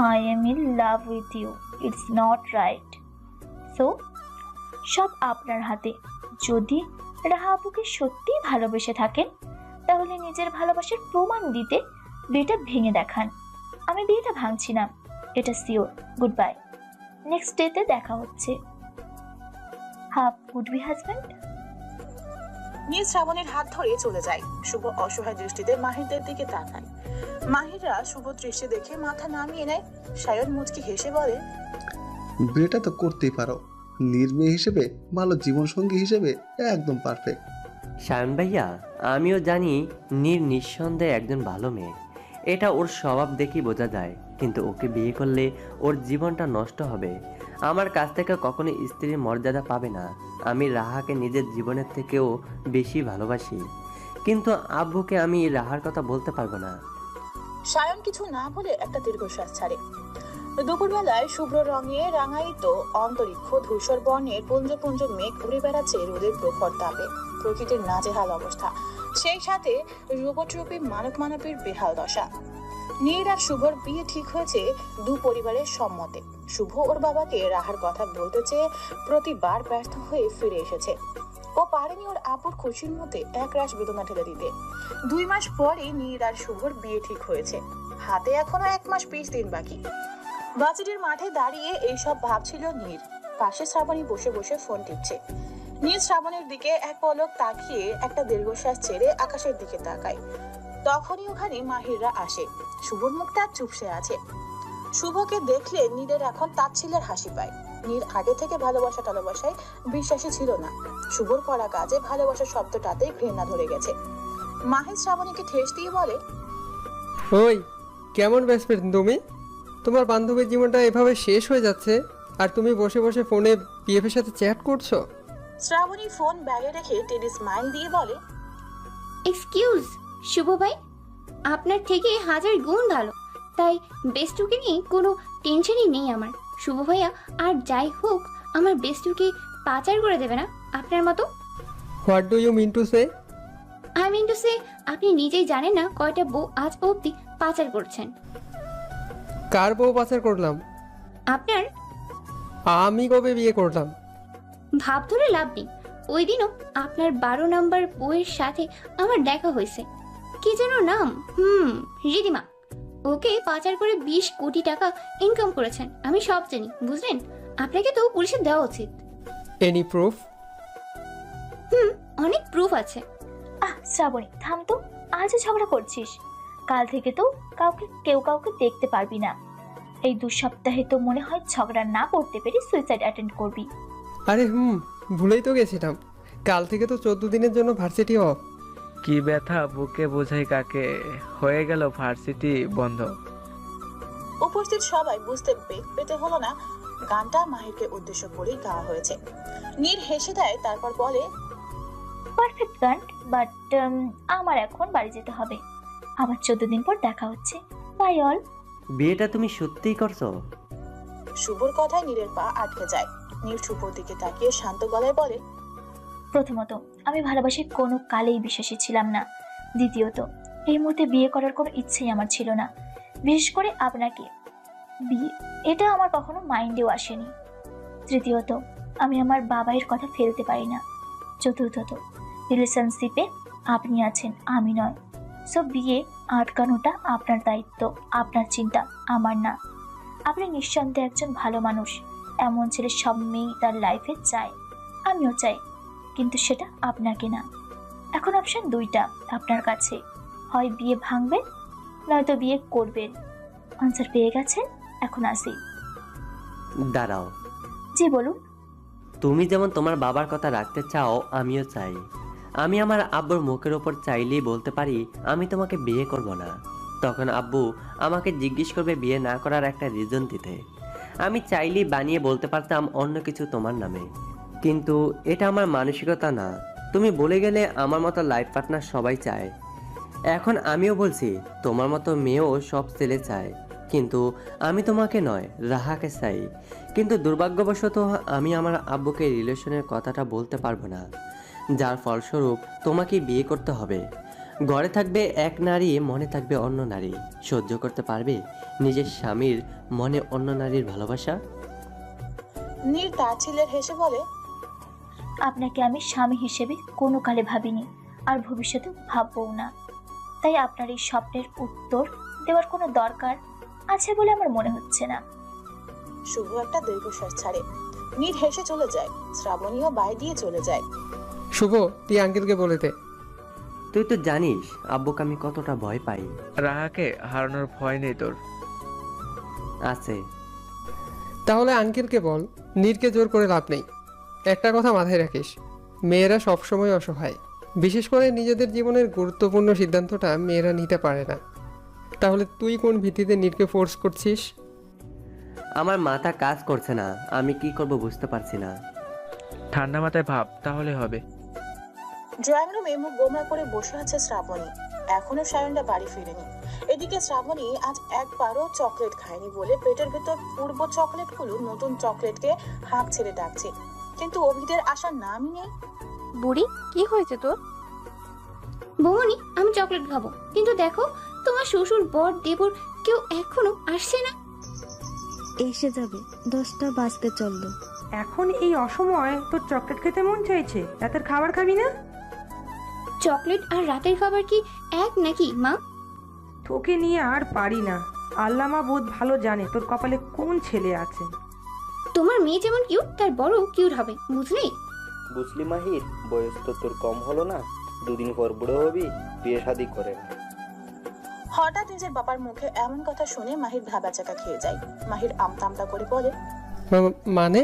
I am in love with you, it's not right. So সব আপনার হাতে। যদি রাহাবুকে সত্যিই ভালোবেসে থাকেন, তাহলে নিজের ভালোবাসার প্রমাণ দিতে বিয়েটা ভেঙে দেখান। আমি বিয়েটা ভাঙছি না, এটা শিওর। গুড বাই, নেক্সট ডেতে দেখা হচ্ছে। Half would be husband. Neer শ্রাবণীর হাত ধরে চলে যায়। শুভ অসহায় দৃষ্টিতে মাহিরদের দিকে তাকায়। মাহিররা শুভ দৃষ্টি দেখে মাথা নামিয়ে নেয়। সায়ন মুচকি হেসে বলে, বিয়েটা তো করতেই পারো। মেয়ে হিসেবে, ভালো জীবনসঙ্গী হিসেবে একদম পারফেক্ট। শায়ন ভাইয়া, আমিও জানি নীর নিঃসন্দেহে একজন ভালো মেয়ে। এটা ওর স্বভাব দেখেই বোঝা যায়। কিন্তু ওকে বিয়ে করলে ওর জীবনটা নষ্ট হবে। আমার কাছ থেকে কখনো স্ত্রীর মর্যাদা পাবে না। আমি রাহাকে নিজের জীবনের থেকেও বেশি ভালোবাসি, কিন্তু আব্বুকে আমি রাহার কথা বলতে পারবো না। সায়ন কিছু না বলে একটা দীর্ঘশ্বাস ছাড়ে। দুপুরবেলায় শুভ্র রঙে রাঙায়িত অন্তরিক্ষ ধূসর বর্ণের পুঞ্জ পুঞ্জ মেঘ উড়ে বেড়াচ্ছে রোদের প্রখর তাপে। প্রকৃতির নাজেহাল অবস্থা, সেই সাথে রূপটরূপী মানব মানবের বেহাল দশা। নীর আর শুভর বিয়ে ঠিক হয়েছে দু পরিবারের সম্মতে। শুভ ওর বাবাকে রাহার কথা বলতে চেয়ে প্রতিবার ব্যর্থ হয়ে ফিরে এসেছে। ও পারেনি ওর আপুর খুশির মধ্যে একরাশ বেদনা ঠেলে দিতে। 2 মাস পরে নীর আর শুভর বিয়ে ঠিক হয়েছে। হাতে এখনো 1 মাস 20 দিন বাকি। বাজারের মাঠে দাঁড়িয়ে এইসব ভাবছিল নীর। পাশে শ্রাবণী বসে বসে ফোন টিপছে। নীর শ্রাবণের দিকে এক পলক তাকিয়ে একটা দীর্ঘশ্বাস ছেড়ে আকাশের দিকে তাকায়। তখনই ওখানে মাহিররা আসে। শুভর মুখটা চুপসে আছে। শুভকে দেখলে নীরের এখন তাচ্ছিল্যের হাসি পায়। নীর আগে থেকে ভালোবাসায় বিশ্বাসী ছিল না। শুভর করা কাজে ভালোবাসা শব্দটাতেই ঘৃণা ধরে গেছে। মাহির শ্রাবণীকে ঠেস দিয়ে বলে, ওই কেমন বেস্ট ফ্রেন্ড তুমি? তোমার বান্ধবীর জীবনটা এভাবে শেষ হয়ে যাচ্ছে আর তুমি বসে বসে ফোনে বিএফের সাথে চ্যাট করছো। শ্রাবণী ফোন ব্যাগে রেখে টেডি স্মাইল দিয়ে বলে, এক্সকিউজ শুভ ভাই, আপনার থেকে 1000 গুণ ভালো, তাই বেস্টুকে নিয়ে কোনো টেনশনই নেই আমার। শুভ ভাইয়া আর যাই হোক আমার বেস্টুকে পাচার করে দেবে না আপনার মতো। What do you mean to say? I mean to say, আপনি নিজেই জানেন না কয়টা বউ আজ অবধি পাচার করছেন। কার বউ পাচার করলাম? আপনার। আমি কবে বিয়ে করলাম? ভাব ধরে লাভ নেই। ওই দিনও আপনার 12 নম্বর বউয়ের সাথে আমার দেখা হয়েছে। কি যেন নাম, রিদিমা। ওকে পাচার করে 20 কোটি টাকা ইনকাম করেছেন। আমি সব জানি, বুঝলেন? আপনাকে তো পুলিশে দেওয়া উচিত। Any proof? অনেক প্রুফ আছে। শ্রাবণী থাম তো, আজও ঝগড়া করছিস? কাল থেকে তো কেউ কাউকে দেখতে পারবি না। এই 2 সপ্তাহে তো মনে হয় ঝগড়া না করতে পেরে সুইসাইড অ্যাটেন্ড করবি। আরে ভুলেই তো গেছিলাম, কাল থেকে তো 14 দিনের জন্য ভার্সিটি অফ। কি ব্যথা বুকে বোঝাই কাকে, হয়ে গেল ভার্সিটি বন্ধ। উপস্থিত সবাই বুঝতে পেতে হলো না গানটা মাহিরকে উদ্দেশ্য করেই গাওয়া হয়েছে। নীর হেসে দেয়, তারপর বলে, পারফেক্ট গান, বাট আমার এখন বাড়ি যেতে হবে। আবার 14 দিন পর দেখা হচ্ছে। Bye all. বিয়েটা তুমি সত্যিই করছো? শুভর কথায় নীরের পা আটকে যায়। নীর শুভর দিকে তাকিয়ে শান্ত গলায় বলে, প্রথমত আমি ভালোবাসায় কোনো কালেই বিশ্বাসী ছিলাম না। দ্বিতীয়ত এই মুহূর্তে বিয়ে করার কোনো ইচ্ছেই আমার ছিল না, বিশেষ করে আপনাকে। বিয়ে এটা আমার কখনো মাইন্ডেও আসেনি। তৃতীয়ত আমি আমার বাবাইয়ের কথা ফেলতে পারি না। চতুর্থত রিলেশনশিপে আপনি আছেন, আমি নয়। সব বিয়ে আটকানোটা আপনার দায়িত্ব, আপনার চিন্তা, আমার না। আপনি নিঃসন্দেহে একজন ভালো মানুষ। এমন ছেলে সব মেয়েই তার লাইফে চায়, আমিও চাই, কিন্তু সেটা আপনাকে না। এখন অপশন 2টা আপনার কাছে, হয় বিয়ে ভাঙবেন নয়তো বিয়ে করবেন। আনসার পেয়ে গেছেন, এখন আসি। দাঁড়াও। জি বলুন। তুমি যেমন তোমার বাবার কথা রাখতে চাও, আমিও চাই। আমি আমার আব্বুর মুখের ওপর চাইলেই বলতে পারি আমি তোমাকে বিয়ে করব না। তখন আব্বু আমাকে জিজ্ঞেস করবে বিয়ে না করার একটা রিজন দিতে। আমি চাইলেই বানিয়ে বলতে পারতাম অন্য কিছু তোমার নামে, কিন্তু এটা আমার মানসিকতা না। তুমি বলে গেলে আমার মতো লাইফ পার্টনার সবাই চায়। এখন আমিও বলছি তোমার মতো মেয়েও সব ছেলে চায়, কিন্তু আমি তোমাকে নয়, রাহাকে চাই। কিন্তু দুর্ভাগ্যবশত আমি আমার আব্বুকে রিলেশনের কথাটা বলতে পারবো না, যার ফলস্বরূপ তোমাকে বিয়ে করতে হবে। ঘরে থাকবে এক নারী, মনে থাকবে অন্য নারী। সহ্য করতে পারবে নিজের স্বামীর মনে অন্য নারীর ভালোবাসা? নীর তাচ্ছিল্যের হেসে বলে, আপনাকে আমি স্বামী হিসেবে কোনো কালে ভাবিনি, আর ভবিষ্যতে ভাববও না। তাই আপনার এই স্বপ্নের উত্তর দেওয়ার কোনো দরকার আছে বলে আমার মনে হচ্ছে না। শুভ একটা দীর্ঘশ্বাস ছাড়ে। নীর হেসে চলে যায়। শ্রাবণীও বাই দিয়ে চলে যায়। শুভ, তুই আঙ্কেলকে বলে দে। তুই তো জানিস আব্বুকে আমি কতটা ভয় পাই। রাহাকে হারানোর ভয় নেই তোর? আছে। তাহলে আঙ্কেলকে বল, নীরকে জোর করে লাভ নেই। একটা কথা মাথায় রাখিস, মেয়েরা সবসময় অসহায়, বিশেষ করে নিজেদের জীবনের গুরুত্বপূর্ণ সিদ্ধান্তটা মেয়েরা নিতে পারে না। তাহলে তুই কোন ভিত্তিতে নীরকে ফোর্স করছিস? আমার মাথা কাজ করছে না, আমি কি করব বুঝতে পারছি না। ঠান্ডা মাথায় ভাব, তাহলে হবে। ড্রয়িং রুমে মুখ গোমরা করে বসে আছে শ্রাবণী। এখনো সায়নটা বাড়ি ফিরেনি। এদিকে শ্রাবণী আজ একবারও চকলেট খায়নি বলে পেটের ভেতর পূর্ব চকলেটগুলো নতুন চকলেটকে হাঁক ছেড়ে ডাকছে, কিন্তু অভিদের আসার নামই নেই। বুড়ি, কি হয়েছে তোর? বৌমনি, আমি চকলেট খাবো, কিন্তু দেখো তোমার শ্বশুর বর দেবর কেউ এখনো আসছে না। এসে যাবে, 10টা বাজতে চললো। এখন এই অসময়ে তোর চকলেট খেতে মন চাইছে, রাতের খাবার খাবি না? চকলেট আর রাতের খাবার কি এক নাকি মা? তোকে নিয়ে আর পারি না। আল্লাহ মাবুদ ভালো জানে তোর কপালে কোন ছেলে আছে। তোমার মেয়ে যেমন কিউট, তার বড় কিউট হবে, বুঝলি? বুঝলি মাহির, বয়স তো তোর কম হলো না, দুদিন পর বুড়ো হবি, বিয়ে শাদী করে না। হঠাৎ নিজের বাবার মুখে এমন কথা শুনে মাহির ভাবাচাকা খেয়ে যায়। মাহির আমতামতা করে বলে, মানে?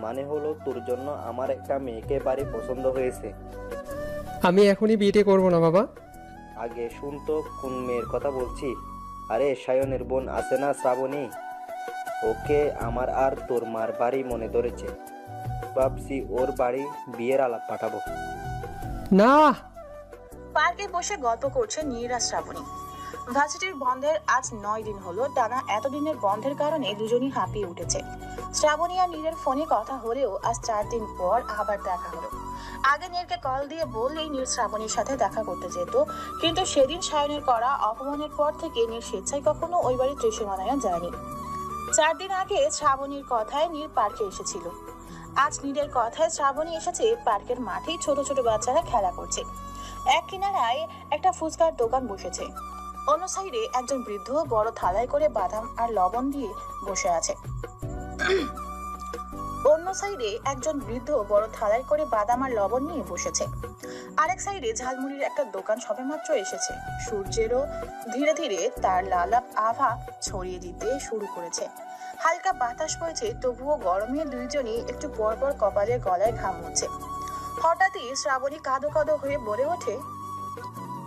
মানে হলো তোর জন্য আমার একটা মেয়েকে বাড়ি পছন্দ হয়েছে। আমি এখনই বিয়েটা করবো না বাবা। আগে শুন তো কোন মেয়ের কথা বলছি। আরে সায়নের বোন আছে না শ্রাবণী, ওকে আমার আর তোর মার বাড়ি মনে ধরেছে। ভাবছি ওর বাড়ি বিয়ের আলাপ পাঠাবো। না। পার্কে বসে গল্প করছে নীর আর শ্রাবণী। ভার্সিটির বন্ধের আজ 9 দিন হলো। টানা এতদিনের বন্ধের কারণে দুজনই হাঁপিয়ে উঠেছে। শ্রাবণী আর নীরের ফোনে কথা হলেও আজ 4 দিন পর আবার দেখা হলো। আগে নীরকে কল দিয়ে বললেই নীর শ্রাবণীর সাথে দেখা করতে যেত, কিন্তু সেদিন সায়নের করা অপমানের পর থেকে নীর স্বেচ্ছায় কখনো ওই বাড়ির ত্রিসীমানায় যায়নি। 4 দিন আগে শ্রাবণীর কথায় নীর পার্কে এসেছিল। আজ নীরের কথায় শ্রাবণী এসেছে পার্কের মাঠেই। ছোট ছোট বাচ্চারা খেলা করছে। এক কিনারায় একটা ফুচকার দোকান বসেছে, অন্য সাইডে একজন বৃদ্ধ বড় থালায় করে বাদাম আর লবণ দিয়ে বসে আছে। অন্য সাইডে একজন বৃদ্ধ বড় থালায় করে বাদাম আর লবণ নিয়ে বসেছে। আরেক সাইডে ঝালমুড়ির একটা দোকান সবেমাত্র এসেছে। সূর্যেরও ধীরে ধীরে তার লালাপ আভা ছড়িয়ে দিতে শুরু করেছে। হালকা বাতাস বইছে, তবুও গরমে দুইজনই একটু পর পর কপালের গলায় ঘাম হচ্ছে। হঠাৎই শ্রাবণী কাঁদো কাঁদো হয়ে বলে ওঠে,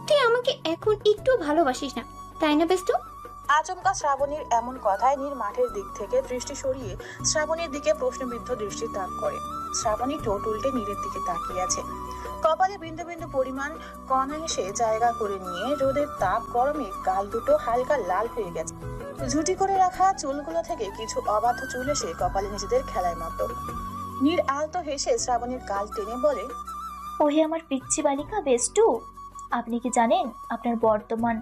তুই আমাকে এখন একটু ভালোবাসিস না, তাই না বেস্টু? আচমকা শ্রাবণীর এমন কথায় নীর মাঠের দিক থেকে দৃষ্টি সরিয়ে শ্রাবণীর দিকে প্রশ্নবিদ্ধ দৃষ্টি তাক করে। শ্রাবণী ঠোঁট উল্টে নীরের দিকে তাকিয়ে আছে। কপালে বিন্দু বিন্দু পরিমাণ কণা এসে জায়গা করে নিয়ে রোদের তাপ গরমে গাল দুটো হালকা লাল হয়ে গেছে। ঝুটি করে রাখা চুলগুলো থেকে কিছু অবাধ্য চুল এসে কপালে নিজেদের খেলায় মতো। নীর আলতো হেসে শ্রাবণীর গাল টেনে বলে, ওহে আমার পিচ্ছি বালিকা বেস্টু, আপনি কি জানেন আপনার বর্তমান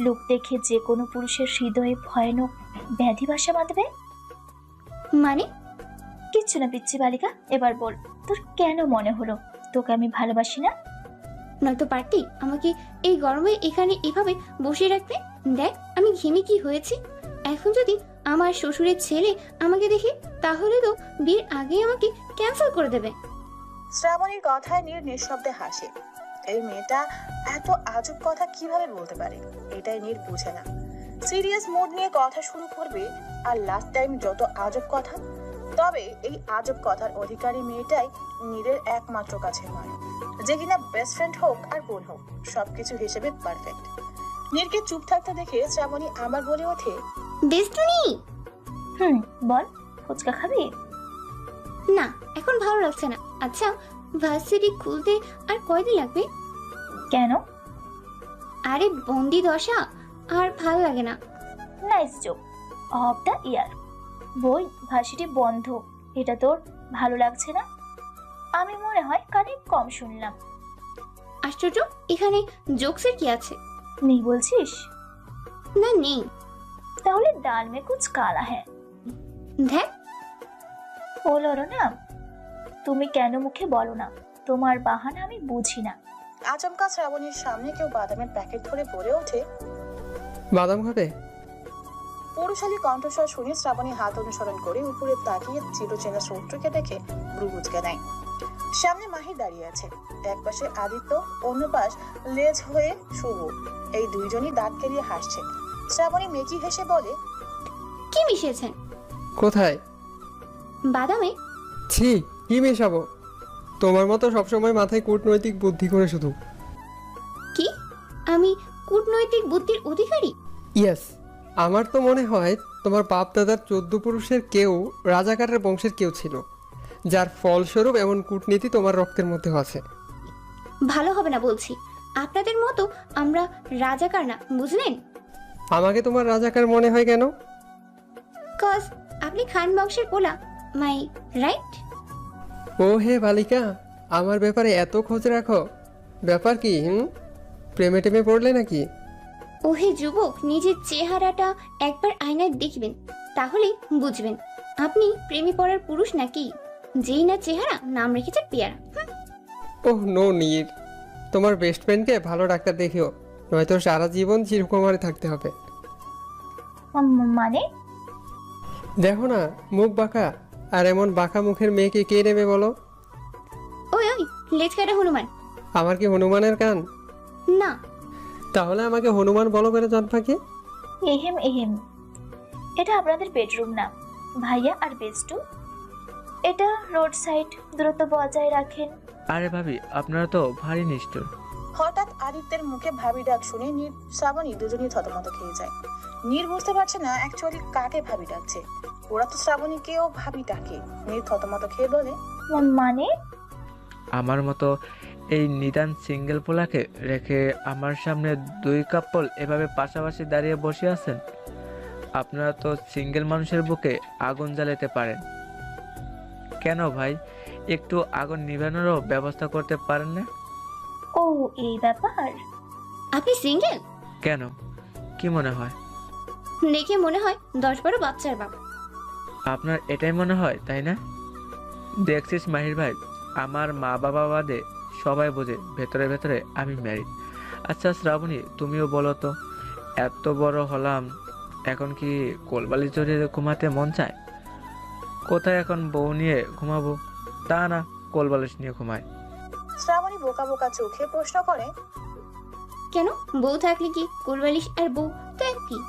লুক দেখে যে কোনো পুরুষের হৃদয়ে ভয়ানক ব্যাধি বাসা বাঁধবে? মানে? কিচ্ছু না পিচ্ছি বালিকা, এবার বল তোর কেন মনে হলো তোকে আমি ভালোবাসি না? নয়তো পারতি আমাকে এই গরমে এখানে এভাবে বসিয়ে রাখতে? দেখ আমি ঘেমে কি হয়েছি। এখন যদি আমার শ্বশুরের ছেলে আমাকে দেখে, তাহলে তো বিয়ের আগেই আমাকে ক্যান্সেল করে দেবে। শ্রাবণীর কথায় নীর নিঃশব্দে হাসে। এই মেয়েটা এত আজব কথা কিভাবে বলতে পারে, এটাই নীর বুঝে না। সিরিয়াস মুড নিয়ে কথা শুরু করবে আর লাস্ট টাইম যত আজব কথা। তবে এই আজব কথার অধিকারী মেয়েটাই নীরের একমাত্র কাছের মানুষ, যে কিনা বেস্ট ফ্রেন্ড হোক আর বোন হোক, সবকিছু হিসেবে পারফেক্ট। নীরকে চুপ থাকতে দেখে শ্রাবণী আবার বলে ওঠে, বেস্টুনি। বল, ফুচকা খাবি? না, এখন ভালো লাগছে না। আচ্ছা, ভার্সিটি খুলতে আর কয়দিন লাগবে? কেন? আরে বন্দি দশা, আর ভালো লাগে না। Nice joke of the year. বই ভার্সিটি বন্ধ, এটা তোর ভালো লাগছে না? আমি মনে হয় কানে কম শুনলাম। আশ্চর্য, এখানে জোকসের কি আছে? নেই বলছিস? না নেই। তাহলে ডাল মে কুছ কালা হ্যাঁ। দেখ ও লড়ো না, তুমি কেন মুখে বলো না? তোমার বাহানা আমি বুঝি না। আচমকা শ্রাবণীর সামনে কেউ বাদামের প্যাকেট ধরে বলে ওঠে, বাদাম খাবে? পুরুষালী কণ্ঠস্বর শুনে শ্রাবণী হাত অনুসরণ করে উপরে তাকিয়ে চিরচেনা শত্রুকে দেখে ভ্রু কুঁচকে নেয়। সামনে মাহির দাঁড়িয়ে আছে, এক পাশে আদিত্য, অন্য পাশ লেজ হয়ে শুভ। এই দুইজনই দাঁত কেলিয়ে হাসছে। শ্রাবণী মেকি হেসে বলে, কি মিশিয়েছেন? কোথায়? বাদামে। ছি, কি মেশাবো? তোমার মতো সবসময় মাথায় কূটনৈতিক বুদ্ধি করে শুধু। কি আমি কূটনৈতিক বুদ্ধির অধিকারী? ইয়েস, আমার তো মনে হয় তোমার বাপ দাদার 14 পুরুষের কেউ রাজাকারের বংশের কেউ ছিল, যার ফলস্বরূপ এমন কূটনীতি তোমার রক্তের মধ্যে আছে। ভালো হবে না বলছি। আপনাদের মতো আমরা রাজাকার না, বুঝলেন? আমাকে তোমার রাজাকার মনে হয় কেন? কজ আপনি খান বংশের পোলা, মাই রাইট? ও হে বালিকা, আমার ব্যাপারে এত খোঁজ রাখো। ব্যাপার কি? প্রেমে টেমে পড়লে নাকি? ওহে যুবক, নিজের চেহারাটা একবার আয়নায় দেখবেন, তাহলেই বুঝবেন আপনি প্রেমে পড়ার পুরুষ নাকি। যেই না চেহারা, নাম রেখেছে পেয়ারা। ওহ নো নীর, তোমার বেস্ট ফ্রেন্ডকে ভালো ডাক্তার দেখিও, নয়তো সারা জীবন চিরকুমারে থাকতে হবে। মানে দেখো না, মুখ বাঁকা, আর এমন বাঁকা মুখের মেয়েকে কে নেবে বলো? ওই ওই লেজ কাটা হনুমান। আমার কি হনুমানের কান? না। তাহলে আমাকে হনুমান বলো কেন জান ফাঁকি? এহেম এহেম, এটা আপনাদের বেডরুম না ভাইয়া আর বেস্টু। এটা রোড সাইড, দূরত্ব বজায় রাখেন। আরে ভাবি, আপনারা তো ভারী নিষ্ঠুর। হঠাৎ আদিত্যের মুখে ভাবি ডাক শুনে নীর শ্রাবণী দুজনেই থতমত খেয়ে যায়। নীর বুঝতে পারছে না অ্যাকচুয়ালি কাকে ভাবি ডাকছে। ওরা তো শ্রাবণীকেও ভাবি ডাকে। নীর থতমত খেয়ে বলে, মানে আমার মতো এই নিদান সিঙ্গেল পোলাকে রেখে আমার সামনে দুই কাপল এভাবে পাশাপাশি দাঁড়িয়ে বসে আছেন। আপনারা তো সিঙ্গেল মানুষের বুকে আগুন জ্বালাতে পারেন, কেন ভাই একটু আগুন নিভানোরও ব্যবস্থা করতে পারেন না? ও এই ব্যাপার। আপনি সিঙ্গেল? কেন, কি মনে হয়? দেখে মনে হয় 10-12 বাচ্চার বাবা। আপনার এটাই মনে হয়, তাই না? দেখছিস মাহির ভাই, আমার মা বাবা বাদে সবাই বোঝে ভেতরে ভেতরে আমি ম্যারিড। আচ্ছা শ্রাবণী, তুমিও বলো তো, এত বড় হলাম, এখন কি কোলবালি জড়িয়ে ঘুমাতে মন চায়? কোথায় এখন বউ নিয়ে ঘুমাবো? তা না, কোলবালিশ নিয়ে ঘুমায়। শ্রাবণী বোকা বোকা চোখে প্রশ্ন করে, কেন, বউ থাকলে কি কোলবালিশ আর বউ তো একই?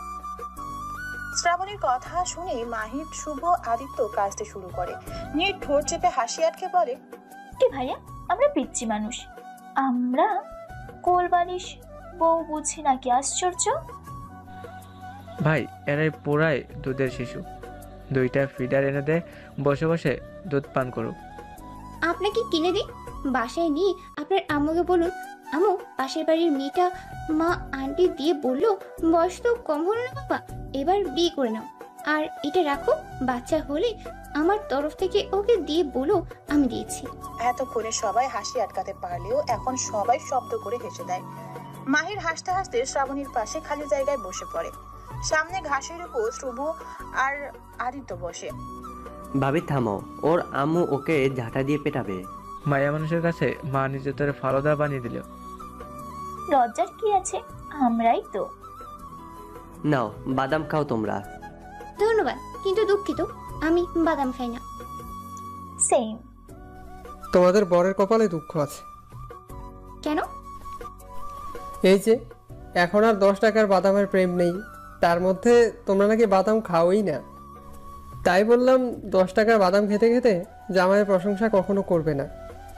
শ্রাবণীর কথা শুনে মাহির, শুভ, আদিত্য কাঁদতে শুরু করে। নীর ঠোঁট চেপে হাসি আটকে বলে, কি ভাইয়া, আমরা পিচ্ছি মানুষ, আমরা কোলবালিশ বউ বুঝি নাকি? আশ্চর্য। ভাই এরাই পুরাই দুধের শিশু, দুইটা ফিডার এনে দে, বসে বসে দুধ পান করুক। আপনাকে কিনে দিই, বাসায় নিয়ে আপনার আম্মুকে বলুন, আম্মু পাশের বাড়ির মেয়েটা মা আন্টি দিয়ে বললো বয়স তো কম হলো না বাবা, এবার বিয়ে করে নাও, আর এটা রাখো, বাচ্চা হলে আমার তরফ থেকে ওকে দিয়ে বলো আমি দিয়েছি। এতক্ষণে সবাই হাসি আটকাতে পারলেও এখন সবাই শব্দ করে হেসে দেয়। মাহির হাসতে হাসতে শ্রাবণীর পাশে খালি জায়গায় বসে পড়ে। সামনে ঘাসের উপর শুভ আর আদিত্য বসে। ভাবি থামো, ওর আম্মু ওকে ঝাঁটা দিয়ে পেটাবে। মায়া মানুষের কাছে মা নিজে তোরে ফালুদা বানিয়ে দিল। লজ্জার কি আছে, আমরাই তো। নাও বাদাম খাও তোমরা। ধন্যবাদ, কিন্তু দুঃখিত আমি বাদাম খাই না। সেম। তোমাদের বরের কপালে দুঃখ আছে। কেন? এই যে এখন আর 10 টাকার বাদামের প্রেম নেই, তার মধ্যে তোমরা নাকি বাদাম খাওই না। তাই বললাম 10 টাকার বাদাম খেতে খেতে জামাইয়ের প্রশংসা কখনো করবে না,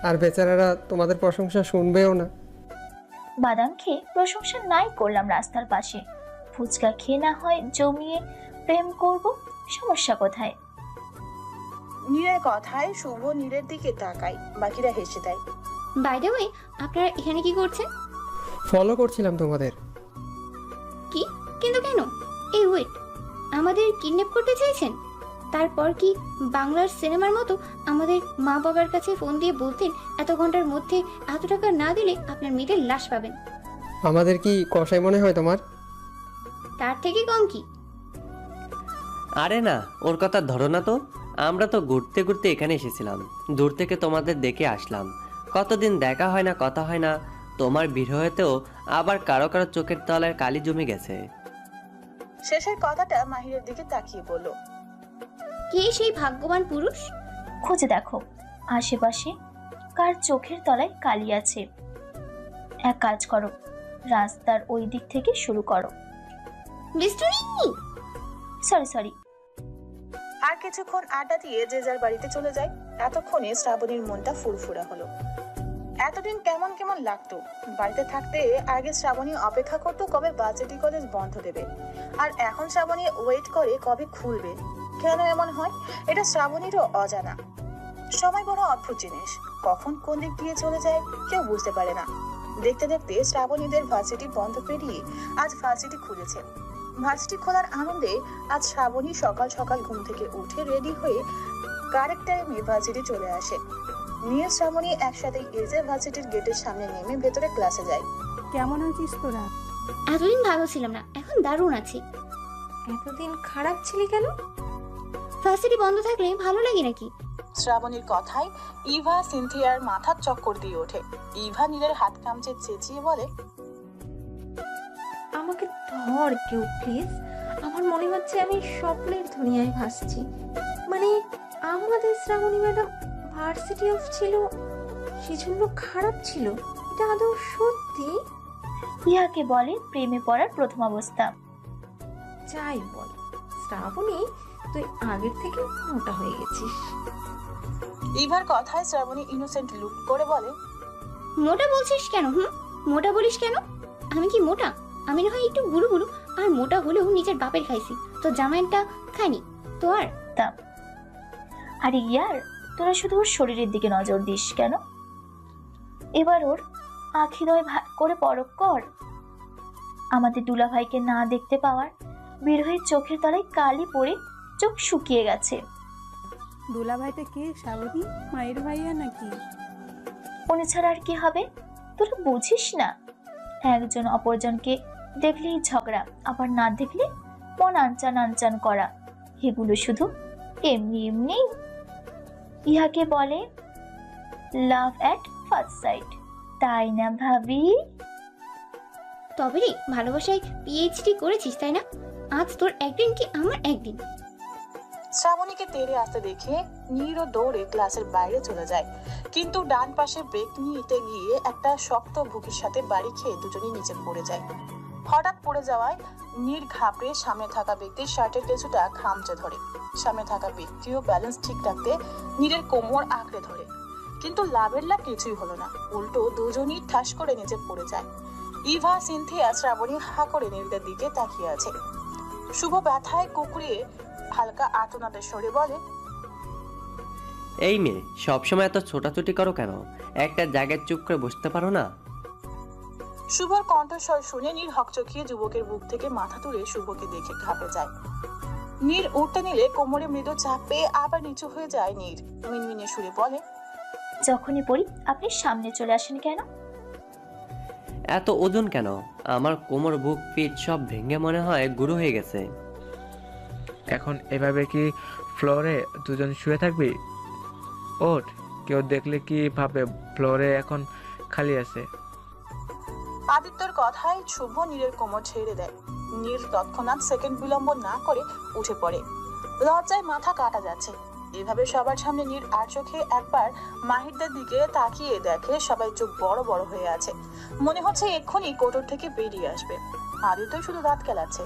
আর বেচারারা তোমাদের প্রশংসা শুনবেও না। বাদাম খেয়ে প্রশংসা নাই করলাম রাস্তার পাশে, ফুচকা খেয়ে না হয় জমিয়ে প্রেম করব, সমস্যা কোথায়? নীরের কথায় শুভ নীরের দিকে তাকায়, বাকিরা হেসে দেয়। বাই দ্য ওয়ে, আপনারা এখানে কি করছেন? ফলো করছিলাম তোমাদের। কি? কিন্তু কেন? এই ওয়েট, আমাদের কিডন্যাপ করতে চাইছেন? তারপর কি বাংলার সিনেমার মতো আমাদের মা বাবার কাছে ফোন দিয়ে বলতেন এত ঘন্টার মধ্যে এত টাকা না দিলে আপনার মেয়েদের লাশ পাবেন? আমাদের কি কষাই মনে হয় তোমার? তার থেকে কম কি? আরে না, ওর কথা ধরো না তো। আমরা তো ঘুরতে ঘুরতে এখানে এসেছিলাম, দূর থেকে তোমাদের দেখে আসলাম। কতদিন দেখা হয় না, কথা হয় না। তোমার বিরহেতেও আবার কারো কারো চোখের তলায় কালি জমে গেছে। শেষের কথাটা মাহিরের দিকে তাকিয়ে বলল, কে সেই ভাগ্যবান পুরুষ? খুঁজে দেখো আশেপাশে কার চোখের তলায় কালি আছে। এক কাজ করো, রাস্তার ওই দিক থেকে শুরু করো। সরি। আর কিছুক্ষণ আড্ডা দিয়ে যে যার বাড়িতে চলে যায়। এতক্ষণে শ্রাবণীর মনটা ফুরফুরা হলো। এতদিন কেমন কেমন লাগতো বাড়িতে থাকতে। আগে শ্রাবণী অপেক্ষা করতো কবে বাজেটি কলেজ বন্ধ দেবে, আর এখন শ্রাবণী ওয়েট করে কবে খুলবে। কেন এমন হয় এটা শ্রাবণীরও অজানা। সময় বড় অদ্ভুত জিনিস, কখন কোন দিক দিয়ে চলে যায় কেউ বুঝতে পারে না। দেখতে দেখতে শ্রাবণীদের ভার্সিটি বন্ধ পেরিয়ে আজ ভার্সিটি খুলেছে। ভার্সিটি খোলার আনন্দে আজ শ্রাবণী সকাল সকাল ঘুম থেকে উঠে রেডি হয়ে কারেক্ট টাইমে ভার্সিটি চলে আসে। নিয়ে শ্রাবণী একসাথে এসে ভার্সিটির গেটের সামনে নেমে ভেতরে ক্লাসে যায়। কেমন আছিস তোরা? এতদিন ভালো ছিলাম না, এখন দারুণ আছি। এতদিন খারাপ ছিলি কেন? ভার্সিটি বন্ধ থাকলে ভালো লাগে নাকি? শ্রাবণীর কথায় ইভা সিনথিয়ার মাথার চক্কর দিয়ে ওঠে। ইভা নীলের হাত কামচে চেঁচিয়ে বলে, আমাকে ধর কেউ প্লিজ। আমার মনে হচ্ছে আমি স্বপ্নের দুনিয়ায় ভাসছি। মানে আমাদের শ্রাবণী ম্যাডাম ভার্সিটি অফ ছিল, সেজন্য খারাপ ছিল? এটা আদৌ সত্যি? ইহাকে বলে প্রেমে পড়ার প্রথম অবস্থা। যাই বল শ্রাবণী, তুই আগের থেকে মোটা হয়ে গেছিস। ইভার কথায় শ্রাবণী ইনোসেন্ট লুক করে বলে, মোটা বলছিস কেন? মোটা বলিস কেন? আমি কি মোটা? আমি না হয় একটু গুরু গুরু, আর মোটা হলেও নিজের বাপের খাইছি, তো জামাইটা খাইনি তো। আর দাম আরে ইয়ার, তোরা শুধু ওর শরীরের দিকে নজর দিস কেন? এবার ওর আখিদয় ভাগ করে পরক কর। আমাদের দুলাভাইকে না দেখতে পাওয়ার বিরহের চোখের তলায় কালি পড়ে চোখ শুকিয়ে গেছে। দুলাভাইটা কে শ্রাবণী? মায়ের ভাইয়া নাকি? উনি ছাড়া আর কি হবে? তোরা বুঝিস না, একজন অপরজনকে দেখলেই ঝগড়া, আবার না দেখলে মন আনচান আনচান করা, এগুলো শুধু এমনি এমনি। ইহাকে বলে লাভ অ্যাট ফার্স্ট সাইট, তাই না ভাবি? তবে রে, ভালোবাসায় পিএইচডি করেছিস তাই না? আজ তোর একদিন কি আমার একদিন। শ্রাবণীকে তেড়ে আসতে দেখে নীরও দৌড়ে ক্লাসের বাইরে চলে যায়, কিন্তু ডান পাশে ব্রেক নিতে গিয়ে একটা শক্ত বুকের সাথে বাড়ি খেয়ে দুজনেই নিচে পড়ে যায়। হঠাৎ পড়ে যাওয়ায় নীর ঘাবড়ে সামনে থাকা ব্যক্তির শার্টের কিছুটা খামচে ধরে। সামনে থাকা ব্যক্তিও ব্যালেন্স ঠিক রাখতে নীরের কোমর আঁকড়ে ধরে, কিন্তু লাভের লাভ কিছুই হলো না, উল্টো দুজনই ঠাস করে নিচে পড়ে যায়। ইভা সিনথিয়া শ্রাবণী হা করে নীরদের দিকে তাকিয়ে আছে। শুভ ব্যথায় কুকুরিয়ে হালকা আর্তনাদের স্বরে বলে, এই মেয়ে, সবসময় এত ছোটাছুটি করো কেন? একটা জায়গায় চুপ করে বসতে পারো না? শুভর কণ্ঠস্বর শুনে নীর হকচকিয়ে যুবকের বুক থেকে মাথা তুলে শুভকে দেখে ঘাবড়ে যায়। নীর উঠতে নিলে কোমরে মৃদু চাপ পেয়ে আবার নিচু হয়ে যায় নীর। মিনমিনে সুরে বলে, যখনই পড়ি আপনি সামনে চলে আসেন কেন? এত ওজন কেন? আমার কোমর, বুক, পিঠ সব ভেঙে মনে হয় গুঁড়ো হয়ে গেছে। এখন এভাবে কি ফ্লোরে দুজন শুয়ে থাকবি? ওঠ, কেউ দেখলে কি ভাবে ফ্লোরে এখন খালি আছে? আদিত্যর কথায় শুভ নীরের কোমর ছেড়ে দেয়। নীর তৎক্ষণাৎ সেকেন্ড বিলম্ব না করে উঠে পড়ে। লজ্জায় মাথা কাটা যাচ্ছে। এভাবে সবার সামনে নীর আর চোখে একবার মাহিরদের দিকে তাকিয়ে দেখে সবাই চোখ বড় বড় হয়ে আছে, মনে হচ্ছে এক্ষুনি কোটর থেকে বেরিয়ে আসবে। আদিত্য শুধু দাঁত কেলাচ্ছে।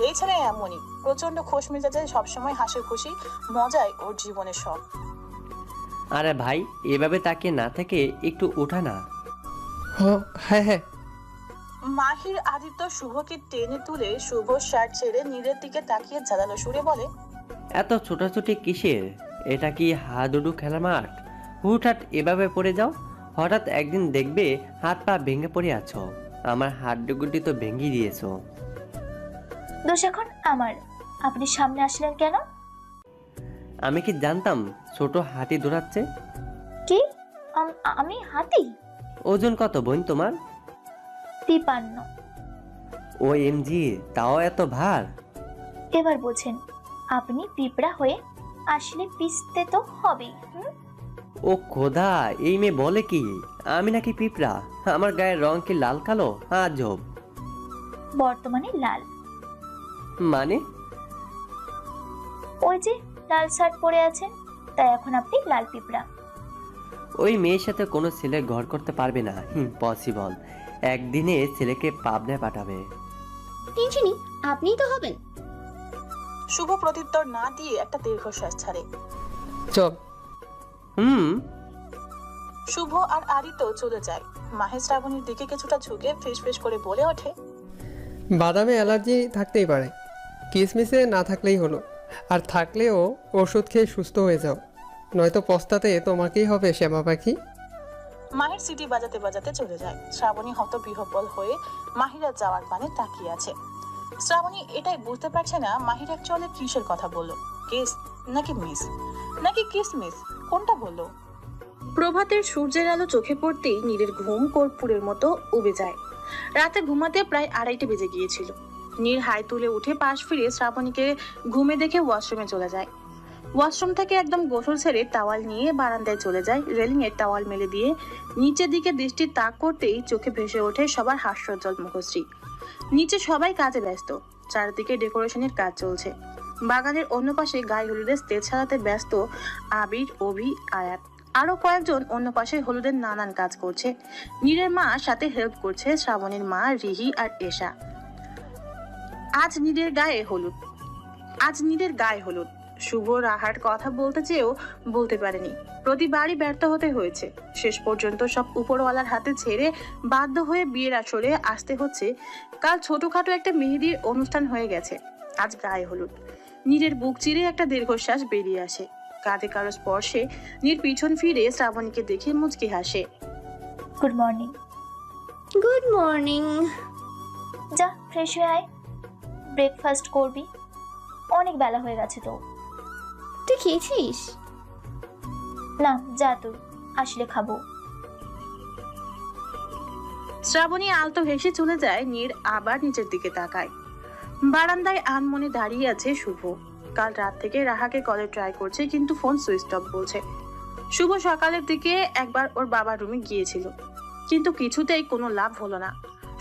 এই ছেলে এমনই, প্রচন্ড খোশ মেজাজে, সবসময় হাসি খুশি, মজায় ওর জীবনের সব। আরে ভাই, এভাবে তাকিয়ে না থেকে একটু ওঠা না। হ্যাঁ হ্যাঁ। মাহির আদিত্য শুভকে টেনে তুলে শুভ শার্ট ছেড়ে নীরের দিকে তাকিয়ে জানালো সুরে বলে, এত ছোটাছুটি কিসের? এটা কি হাডুডু খেলার মাঠ? হুটহাট এভাবে পড়ে যাও? হঠাৎ একদিন দেখবে হাত পা ভেঙে পড়ে আছো। আমার হাড্ডুগুটি তো ভেঙে দিয়েছো। দোষ এখন আমার। আপনি সামনে আসলেন কেন? আমি কি জানতাম ছোট হাতি দৌড়াচ্ছে? কি? আমি হাতি? ওজন কত বোন তোমার? 53। OMG, তাও এত ভার? এবার বোঝেন, আপনি পিঁপড়া হয়ে আসলে পিছতে তো হবেই। ও খোদা, এই মেয়ে বলে কি? আমি নাকি পিঁপড়া? আমার গায়ের রং কি লাল কালো? আজব। বর্তমানে লাল। মানে? ওই যে লাল শার্ট পরে আছেন, তাই এখন আপনি লাল পিঁপড়া। ওই মেয়ের সাথে কোনো ছেলে ঘর করতে পারবে না, পসিবল। একদিনে ছেলেকে পাবনায় পাঠাবে। টেনশনই, আপনিই তো হবেন। শুভ প্রত্যুত্তর না দিয়ে একটা দীর্ঘশ্বাস ছাড়ে। চল। শুভ আর আদিত্য চলে যায়। মাহেশ শ্রাবণীর দিকে কিছুটা ঝুঁকে ফিস ফিস করে বলে ওঠে, বাদামে অ্যালার্জি থাকতেই পারে, কিসমিসে না থাকলেই হলো। আর থাকলেও ওষুধ খেয়ে সুস্থ হয়ে যাও, নয়তো পস্তাতে তোমাকেই হবে শ্যামা পাখি। মাহির সিটি বাজাতে বাজাতে চলে যায়। শ্রাবণী হতবিহ্বল হয়ে মাহিরা যাওয়ার পানে তাকিয়ে আছে। শ্রাবণী এটাই বুঝতে পারছে না মাহির অ্যাকচুয়ালি কিসের কথা বললো, কিস নাকি মিস নাকি কিসমিস, কোনটা বললো। প্রভাতের সূর্যের আলো চোখে পড়তেই নীরের ঘুম কর্পূরের মতো উবে যায়। রাতে ঘুমাতে প্রায় 2:30 বেজে গিয়েছিল। নীর হাই তুলে উঠে পাশ ফিরে শ্রাবণীকে ঘুমে দেখে ওয়াশরুমে চলে যায়। ওয়াশরুম থেকে একদম গোসল ছেড়ে টাওয়াল নিয়ে বারান্দায় চলে যায়। রেলিংয়ে টাওয়াল মেলে দিয়ে নিচের দিকে দৃষ্টি তাক করতেই চোখে ভেসে ওঠে সবার হাস্যোজ্জ্বল মুখশ্রী। নিচে সবাই কাজে ব্যস্ত, চারদিকে ডেকোরেশনের কাজ চলছে। বাগানের অন্য পাশে গায়ে হলুদের স্টেজ সারাতে ব্যস্ত আবির, অভি, আয়াত। আরো কয়েকজন অন্য পাশে হলুদের নানান কাজ করছে। নীরের মা সাথে হেল্প করছে শ্রাবণীর মা রিহি আর এশা। আজ নীরের গায়ে হলুদ। শুভ রাহার কথা বলতে চেয়েও বলতে পারেনি, প্রতিবারই ব্যর্থ হতে হয়েছে। শেষ পর্যন্ত সব উপরওয়ালার হাতে ছেড়ে বাধ্য হয়ে বিয়ের আসরে আসতে হচ্ছে। কাল ছোটখাটো একটা মেহেদির অনুষ্ঠান হয়ে গেছে, আজ গায়ে হলুদ। নীরের বুক চিরে একটা দীর্ঘশ্বাস বেরিয়ে আসে। কাঁধে কারো স্পর্শে নীর পিছন ফিরে শ্রাবণীকে দেখে মুচকি হাসে। Good morning. Good morning. যা ফ্রেশ হয়ে আয়, ব্রেকফাস্ট করবি, অনেক বেলা হয়ে গেছে তো। তুই খেয়েছিস? না, যা তুই, আসলে খাবো। শ্রাবণী আলতো হেসে চলে যায়। নীর আবার নিচের দিকে তাকায়। বারান্দায় আনমনে দাঁড়িয়ে আছে শুভ। কাল রাত থেকে রাহাকে কলে ট্রাই করছে, কিন্তু ফোন সুইচ অফ বলছে। শুভ সকালের দিকে একবার ওর বাবার রুমে গিয়েছিল, কিন্তু কিছুতেই কোনো লাভ হলো না।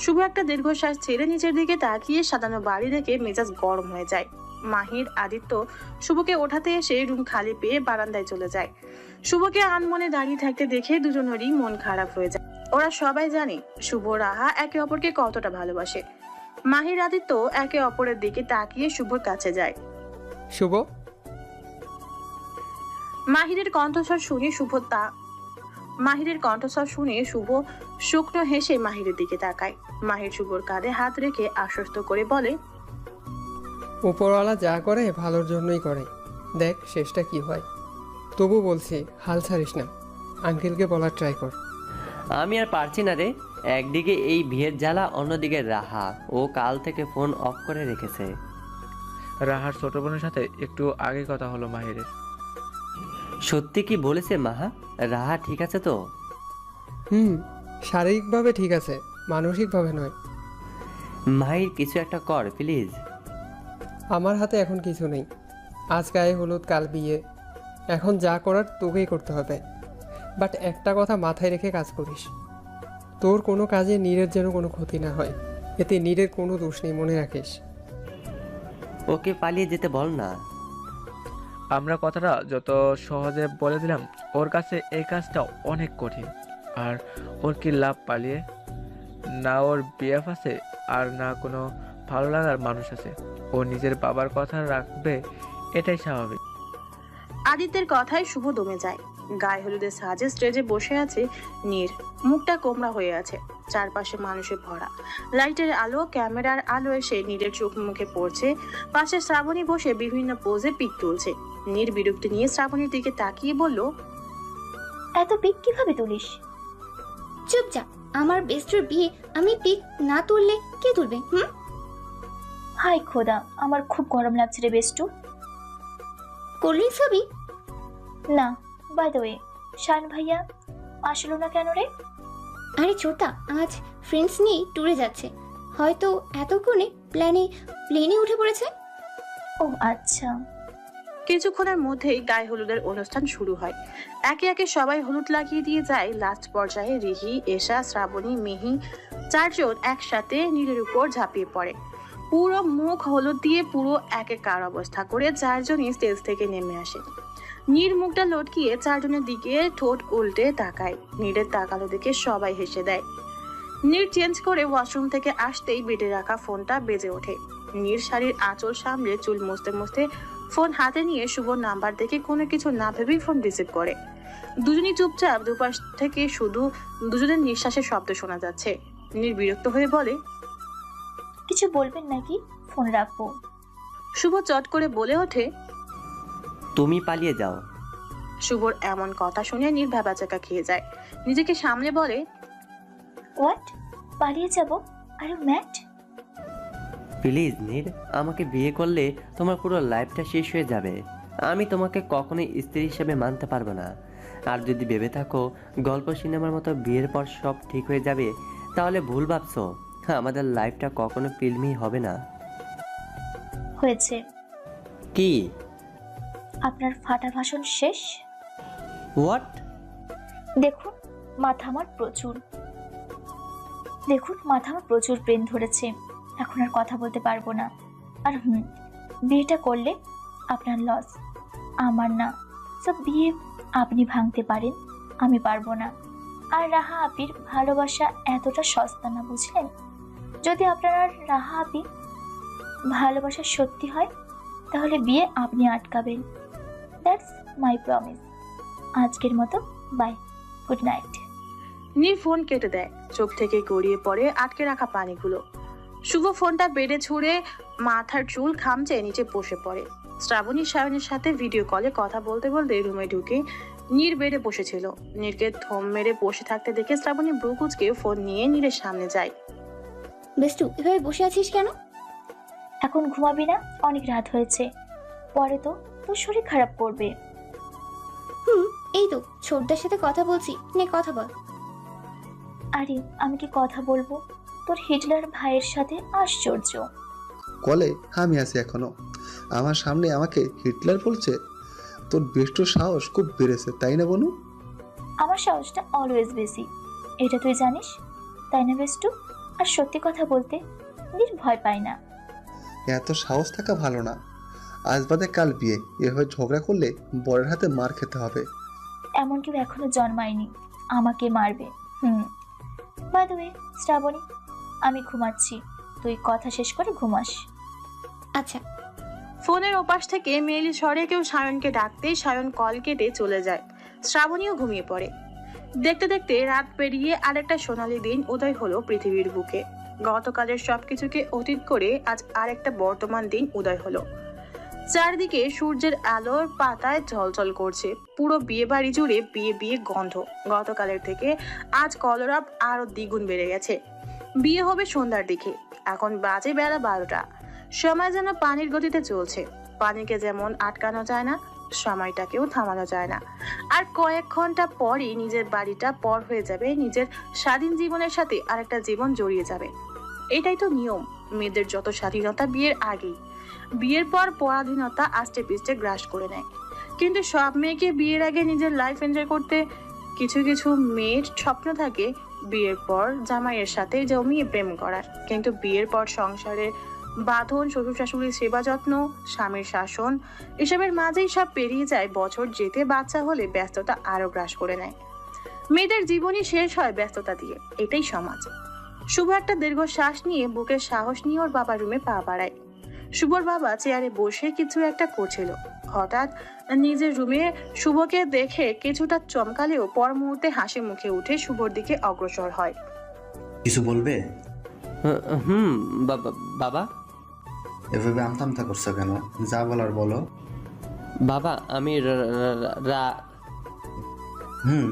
শুভ একটা দীর্ঘশ্বাস ছেড়ে নিচের দিকে তাকিয়ে সাজানো বাড়ি দেখে মেজাজ গরম হয়ে যায়। মাহির, আদিত্য শুভকে ওঠাতে এসে রুম খালি পেয়ে বারান্দায় চলে যায়। শুভকে আনমনে দাঁড়িয়ে থাকতে দেখে দুজনেরই মন খারাপ হয়ে যায়। ওরা সবাই জানে শুভ রাহা একে অপরকে কতটা ভালোবাসে। মাহির, আদিত্য একে অপরের দিকে তাকিয়ে শুভর কাছে যায়। শুভ। মাহিরের কণ্ঠস্বর শুনে শুভ শুকনো হেসে মাহিরের দিকে তাকায়। মাহির শুভর কাঁধে হাত রেখে আশ্বস্ত করে বলে, উপরওয়ালা যা করে ভালোর জন্যই করে, দেখ শেষটা কি হয়। তবু বলছি হাল ছাড়িস না, আঙ্কেলকে বলার ট্রাই কর। আমি আর পারছি না রে। একদিকে এই বিয়ের জ্বালা, অন্যদিকে রাহা, ও কাল থেকে ফোন অফ করে রেখেছে। রাহার ছোট বোনের সাথে একটু আগে কথা হলো মাহিরের। সত্যি কি বলেছে মাহা? রাহা ঠিক আছে তো? শারীরিকভাবে ঠিক আছে, মানসিকভাবে নয়। মাহির কিছু একটা কর প্লিজ। আমার হাতে এখন কিছু নেই। আজ গায়ে হলুদ, কাল বিয়ে, এখন যা করার তোকেই করতে হবে। বাট একটা কথা মাথায় রেখে কাজ করিস, তোর কোনো কাজে নীরের যেন কোনো ক্ষতি না হয়। এতে নীরের কোনো দোষ নেই, মনে রাখিস। ওকে পালিয়ে যেতে বল না। আমরা কথাটা যত সহজে বলে দিলাম, ওর কাছে এই কাজটা অনেক কঠিন। আর ওর কি লাভ পালিয়ে? না ওর বিএফ আছে, আর না কোনো ভালো লাগার মানুষ আছে। ও নিজের বাবার কথা রাখবে, এটাই স্বাভাবিক। আদিত্যের কথায় শুভ দমে যায়। গায়ে হলুদের সাজে স্টেজে বসে আছে নীর, মুখটা কোমড়া হয়ে আছে। চারপাশে মানুষে ভরা, লাইটের আলো, ক্যামেরার আলো এসে নীরের চোখ মুখে পড়ছে। পাশে শ্রাবণী বসে বিভিন্ন পোজে পিক তুলছে। নীর বিরক্তি নিয়ে শ্রাবণীর দিকে তাকিয়ে বলল, এত পিক কিভাবে তুলিস? চুপচাপ, আমার বেস্টের বিয়ে আমি পিক না তুললে কে তুলবে? হাই খোদা, আমার খুব গরম লাগছে রে বেস্টু। কোল্ড ড্রিঙ্কস খাবি? না। বাই দ্য ওয়ে, শান ভাইয়া আসলো না কেন রে? আরে ছোটা, আজ ফ্রেন্ডস নিয়ে ট্যুরে যাচ্ছে, হয়তো এতক্ষণে প্লেনে উঠে পড়েছে। ও আচ্ছা। কিছুক্ষণের মধ্যেই গায়ে হলুদের অনুষ্ঠান শুরু হয়। একে একে সবাই হলুদ লাগিয়ে দিয়ে যায়। লাস্ট পর্যায়ে রিহি, এশা, শ্রাবণী, মিহি চারজন একসাথে নীরের উপর ঝাঁপিয়ে পড়ে। পুরো মুখ হলুদ দিয়ে পুরো একাকার অবস্থা করে চারজনই স্টেজ থেকে নেমে আসে। নীর মুখটা লটকিয়ে চারজনের দিকে ঠোঁট উল্টে তাকায়। নীরের তাকালো দেখে সবাই হেসে দেয়। নীর চেঞ্জ করে ওয়াশরুম থেকে আসতেই বেডে রাখা ফোনটা বেজে ওঠে। নীর শাড়ির আঁচল সামলে চুল মুছতে মুছতে ফোন হাতে নিয়ে শুভ নাম্বার দেখে কোনো কিছু না ভেবেই ফোন রিসিভ করে। দুজনই চুপচাপ, দুপাশ থেকে শুধু দুজনের নিঃশ্বাসের শব্দ শোনা যাচ্ছে। নীর বিরক্ত হয়ে বলে, কিছু বলবেন নাকি? ফোন রাখবো। শুভ চট করে বলে ওঠে, তুমি পালিয়ে যাও। শুভর এমন কথা শুনে নীর ভ্যাবাচাকা খেয়ে যায়। নিজেকে সামলে বলে, হোয়াট? পালিয়ে যাব? আর ইউ ম্যাড? প্লিজ নীর, আমাকে বিয়ে করলে তোমার পুরো লাইফটা শেষ হয়ে যাবে। আমি তোমাকে কখনোই স্ত্রী হিসেবে মানতে পারবো না। আর যদি ভেবে থাকো গল্প সিনেমার মতো বিয়ের পর সব ঠিক হয়ে যাবে, তাহলে ভুল ভাবছো। আমাদের লাইফটা কখনো ফিল্মই হবে না। হয়েছে। কি? আপনার ফাটা ভাষণ শেষ। হোয়াট? দেখুন মাথা আমার প্রচুর পেন ধরেছে। এখন আর কথা বলতে পারবো না। আর বিয়েটা করলে আপনার লস, আমার না। সব বিয়ে আপনি ভাঙতে পারেন, আমি পারবো না। আর রাহা আপির ভালোবাসা এতটা সস্তা না, বুঝলেন? যদি আপনার আর রাহা আপি ভালোবাসা সত্যি হয়, তাহলে বিয়ে আপনি আটকাবেন। That's my promise. আজকের মতো bye, good night. Neer phone কেটে দেয়। চোখ থেকে গড়িয়ে পড়ে আটকে রাখা পানিগুলো। শুভ ফোনটা বেডে ছুঁড়ে মাথার চুল খামচে নিচে বসে পড়ে। শ্রাবণী সায়নের সাথে ভিডিও কলে কথা বলতে বলতে রুমে ঢুকে নীর বেডে বসেছিল। নীরকে থম মেরে বসে থাকতে দেখে শ্রাবণী ব্রুকুচকে ফোন নিয়ে নীরের সামনে যায়। বেষ্টু, এভাবে বসে আছিস কেন? এখন ঘুমাবি না? অনেক রাত হয়েছে, পরে তো তোর শরীর খারাপ করবে। এই তো ছোটদার সাথে কথা বলছি, নে কথা বল। আরে আমি কি কথা বলবো? তোর হিটলার ভাইয়ের সাথে আশ্চর্য। কলে আমি আছি এখনো, আমার সামনে আমাকে হিটলার বলছে? তোর বেষ্টুর সাহস খুব বেড়েছে, তাই না বনু? আমার সাহসটা অলওয়েজ বেশি, এটা তুই জানিস, তাই না বেষ্টু? আর সত্যি কথা বলতে নীর ভয় পায় না। এত সাহস থাকা ভালো না। আজ বাদে কাল বিয়ে, এভাবে ঝগড়া করলে বরের হাতে মার খেতে হবে। এমন কেউ এখনো জন্মায়নি আমাকে মারবে। বাই দ্য ওয়ে শ্রাবণী, আমি ঘুমাচ্ছি, তুই কথা শেষ করে ঘুমাস। আচ্ছা। ফোনের ওপাশ থেকে মেয়েলি স্বরে কেউ সায়নকে ডাকতেই সায়ন কল কেটে চলে যায়। শ্রাবণীও ঘুমিয়ে পড়ে। দেখতে দেখতে রাত পেরিয়ে আরেকটা সোনালী দিন উদয় হলো পৃথিবীর বুকে। গতকালের সবকিছুকে অতীত করে আজ আরেকটা বর্তমান দিন উদয় হলো। চারদিকে সূর্যের আলোর পাতায় ঝলঝল করছে। পুরো বিয়ে বাড়ি জুড়ে বিয়ে বিয়ে গন্ধ। গতকালের থেকে আজ কলরব আরো দ্বিগুণ বেড়ে গেছে। বিয়ে হবে সন্ধ্যার দিকে। এখন বাজে বেলা 12টা। সময় যেন পানির গতিতে চলছে। পানিকে যেমন আটকানো যায় না, সময়টাকেও থামানো যায় না। আর কয়েক ঘন্টা পরই নিজের বাড়িটা পর হয়ে যাবে, নিজের স্বাধীন জীবনের সাথে আরেকটা জীবন জড়িয়ে যাবে। এটাই তো নিয়ম। মেয়েদের যত স্বাধীনতা বিয়ের আগেই, বিয়ের পর পরাধীনতা আস্তে পিস্টে গ্রাস করে নেয়। কিন্তু সব মেয়েকে বিয়ের আগে নিজের লাইফ এনজয় করতে কিছু কিছু মেয়ের স্বপ্ন থাকে বিয়ের পর জামাইয়ের সাথে জমিয়ে প্রেম করার। কিন্তু বিয়ের পর সংসারের বাঁধন, শ্বশুর শাশুড়ির সেবা যত্ন, স্বামীর শাসন, এসবের মাঝেই সব পেরিয়ে যায়। বছর যেতে বাচ্চা হলে ব্যস্ততা আরো গ্রাস করে নেয়। মেয়েদের জীবনই শেষ হয় ব্যস্ততা দিয়ে। এটাই সমাজ। শুভ একটা দীর্ঘ শ্বাস নিয়ে বুকে সাহস নিয়ে ওর বাবার রুমে পা বাড়ায়। শুভর বাবা চেয়ারে বসে কিছু একটা করছিল। হঠাৎ নিজের রুমে শুভকে দেখে কিছুটা চমকালেও পর মুহূর্তে হাসি মুখে উঠে শুভর দিকে অগ্রসর হয়। কিছু বলবে? বাবা। এভাবে আমতামতা করছো কেন? যা বলার বলো। বাবা আমি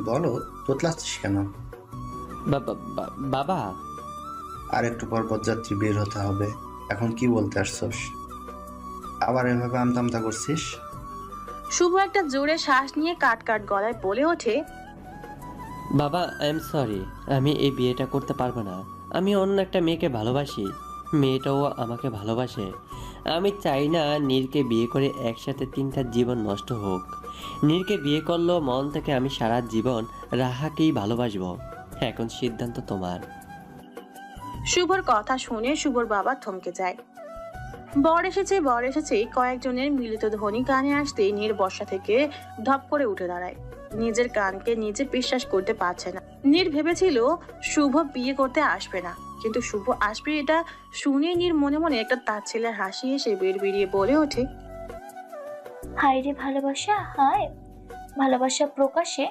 বলো, তোতলাচ্ছিস কেন? বাবা, আর একটু পর পথযাত্রী বের হতে হবে। এখন কি বলতে আসছস? আবার এভাবে আমতামতা করছিস? শুভ একটা জোরে শ্বাস নিয়ে কাট কাট গলায় বলে ওঠে, বাবা আই এম সরি, আমি এই বিয়েটা করতে পারবো না। আমি অন্য একটা মেয়েকে ভালোবাসি, মেয়েটাও আমাকে ভালোবাসে। আমি চাই না নীরকে বিয়ে করে একসাথে 3টা জীবন নষ্ট হোক। নীরকে বিয়ে করলেও মন থেকে আমি সারা জীবন রাহাকেই ভালোবাসবো। এখন সিদ্ধান্ত তোমার। শুভর কথা শুনে শুভর বাবা থমকে যায়। বর এসেছে কয়েকজনের মিলিত ধ্বনি কানে আসতেই নীর বসা থেকে ধপ করে উঠে দাঁড়ায়। নিজের কানকে নিজে বিশ্বাস করতে পারছে না। নীর ভেবেছিল শুভ বিয়ে করতে আসবে না, কিন্তু শুভ আসবে এটা শুনে নীর মনে মনে একটা তার ছেলের হাসি এসে বেরিয়ে বলে ওঠে, হায় রে ভালোবাসা, হায় ভালোবাসা প্রকাশে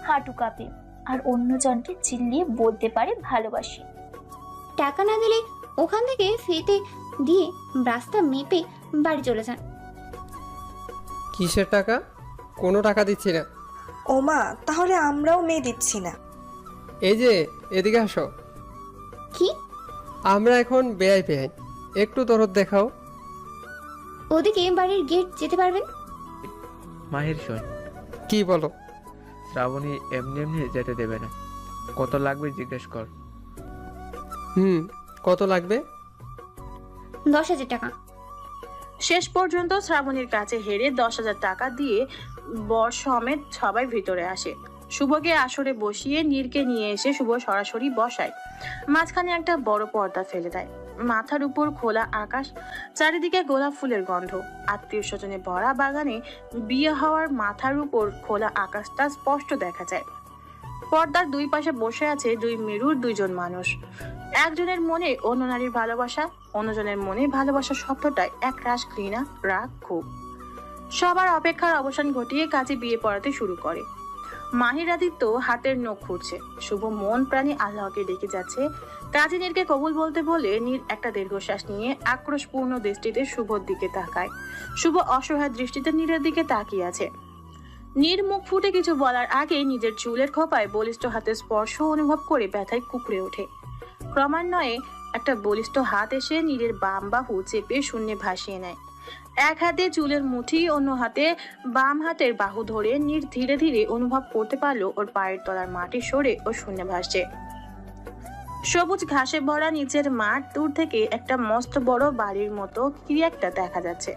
হাঁটু কাঁপে আর অন্যজনকে চিল্লিয়ে বলতে পারে ভালোবাসি। টাকা না দিলে ওখান থেকে ফেটে দিয়ে রাস্তা মেপে বাড়ি চলে যান। কিসের টাকা? কোনো টাকা দিচ্ছি না, ওমা, তাহলে আমরাও মেয়ে দিচ্ছি না। এই যে এদিকে আসো। কি? আমরা এখন বেআই বেআই, একটু দরদ দেখাও। ওদিকে বাড়ির গেট যেতে পারবেন? মাহির শোন, কি বলো? শ্রাবণী এমনি এমনি যেতে দেবে না। কত লাগবে জিজ্ঞেস কর। কত লাগবে? 10,000 টাকা। শেষ পর্যন্ত শ্রাবণীর কাছে হেরে 10,000 টাকা দিয়ে বর সমেত সবাই ভিতরে আসে। শুভকে আসরে বসিয়ে নীরকে নিয়ে এসে শুভ সরাসরি বসায়। মাঝখানে একটা বড় পর্দা ফেলে দেয়। মাথার উপর খোলা আকাশ, চারিদিকে গোলাপ ফুলের গন্ধ। আত্মীয় স্বজনে ভরা বাগানে বিয়ে হওয়ার মাথার উপর খোলা আকাশটা স্পষ্ট দেখা যায়। পর্দার দুই পাশে বসে আছে দুই মেরুর দুইজন মানুষ। একজনের মনে অন্য নারীর ভালোবাসা, অন্যজনের মনে ভালোবাসা শব্দটায় এক রাশ ঘৃণা, রাগ, ক্ষোভ। সবার অপেক্ষার অবসান ঘটিয়ে কাজে বিয়ে পড়াতে শুরু করে। মাহির আদিত্য হাতের নখ খুঁড়ছে। শুভ মন প্রাণী আল্লাহকে ডেকে যাচ্ছে। কাজী নীরকে কবুল বলতে বলে নীর একটা দীর্ঘশ্বাস নিয়ে আক্রোশপূর্ণ দৃষ্টিতে শুভর দিকে তাকায়। শুভ অসহায় দৃষ্টিতে নীরের দিকে তাকিয়ে আছে। নীর মুখ ফুটে কিছু বলার আগে নিজের চুলের খোপায় বলিষ্ঠ হাতের স্পর্শ অনুভব করে ব্যথায় কুঁকড়ে ওঠে। ক্রমান্বয়ে একটা বলিষ্ঠ হাত এসে নীরের বাম বাহু চেপে শূন্যে ভাসিয়ে নেয়। এক হাতে চুলের মুঠি, অন্য হাতে বাম হাতের বাহু ধরে নীর ধীরে ধীরে অনুভব করতে পারলো ওর পায়ের তলার মাটি সরে ও শূন্যে ভাসছে। সবুজ ঘাসে ভরা নিচের মাঠ, দূর থেকে একটা মস্ত বড় বাড়ির মতো কি একটা দেখা যাচ্ছে।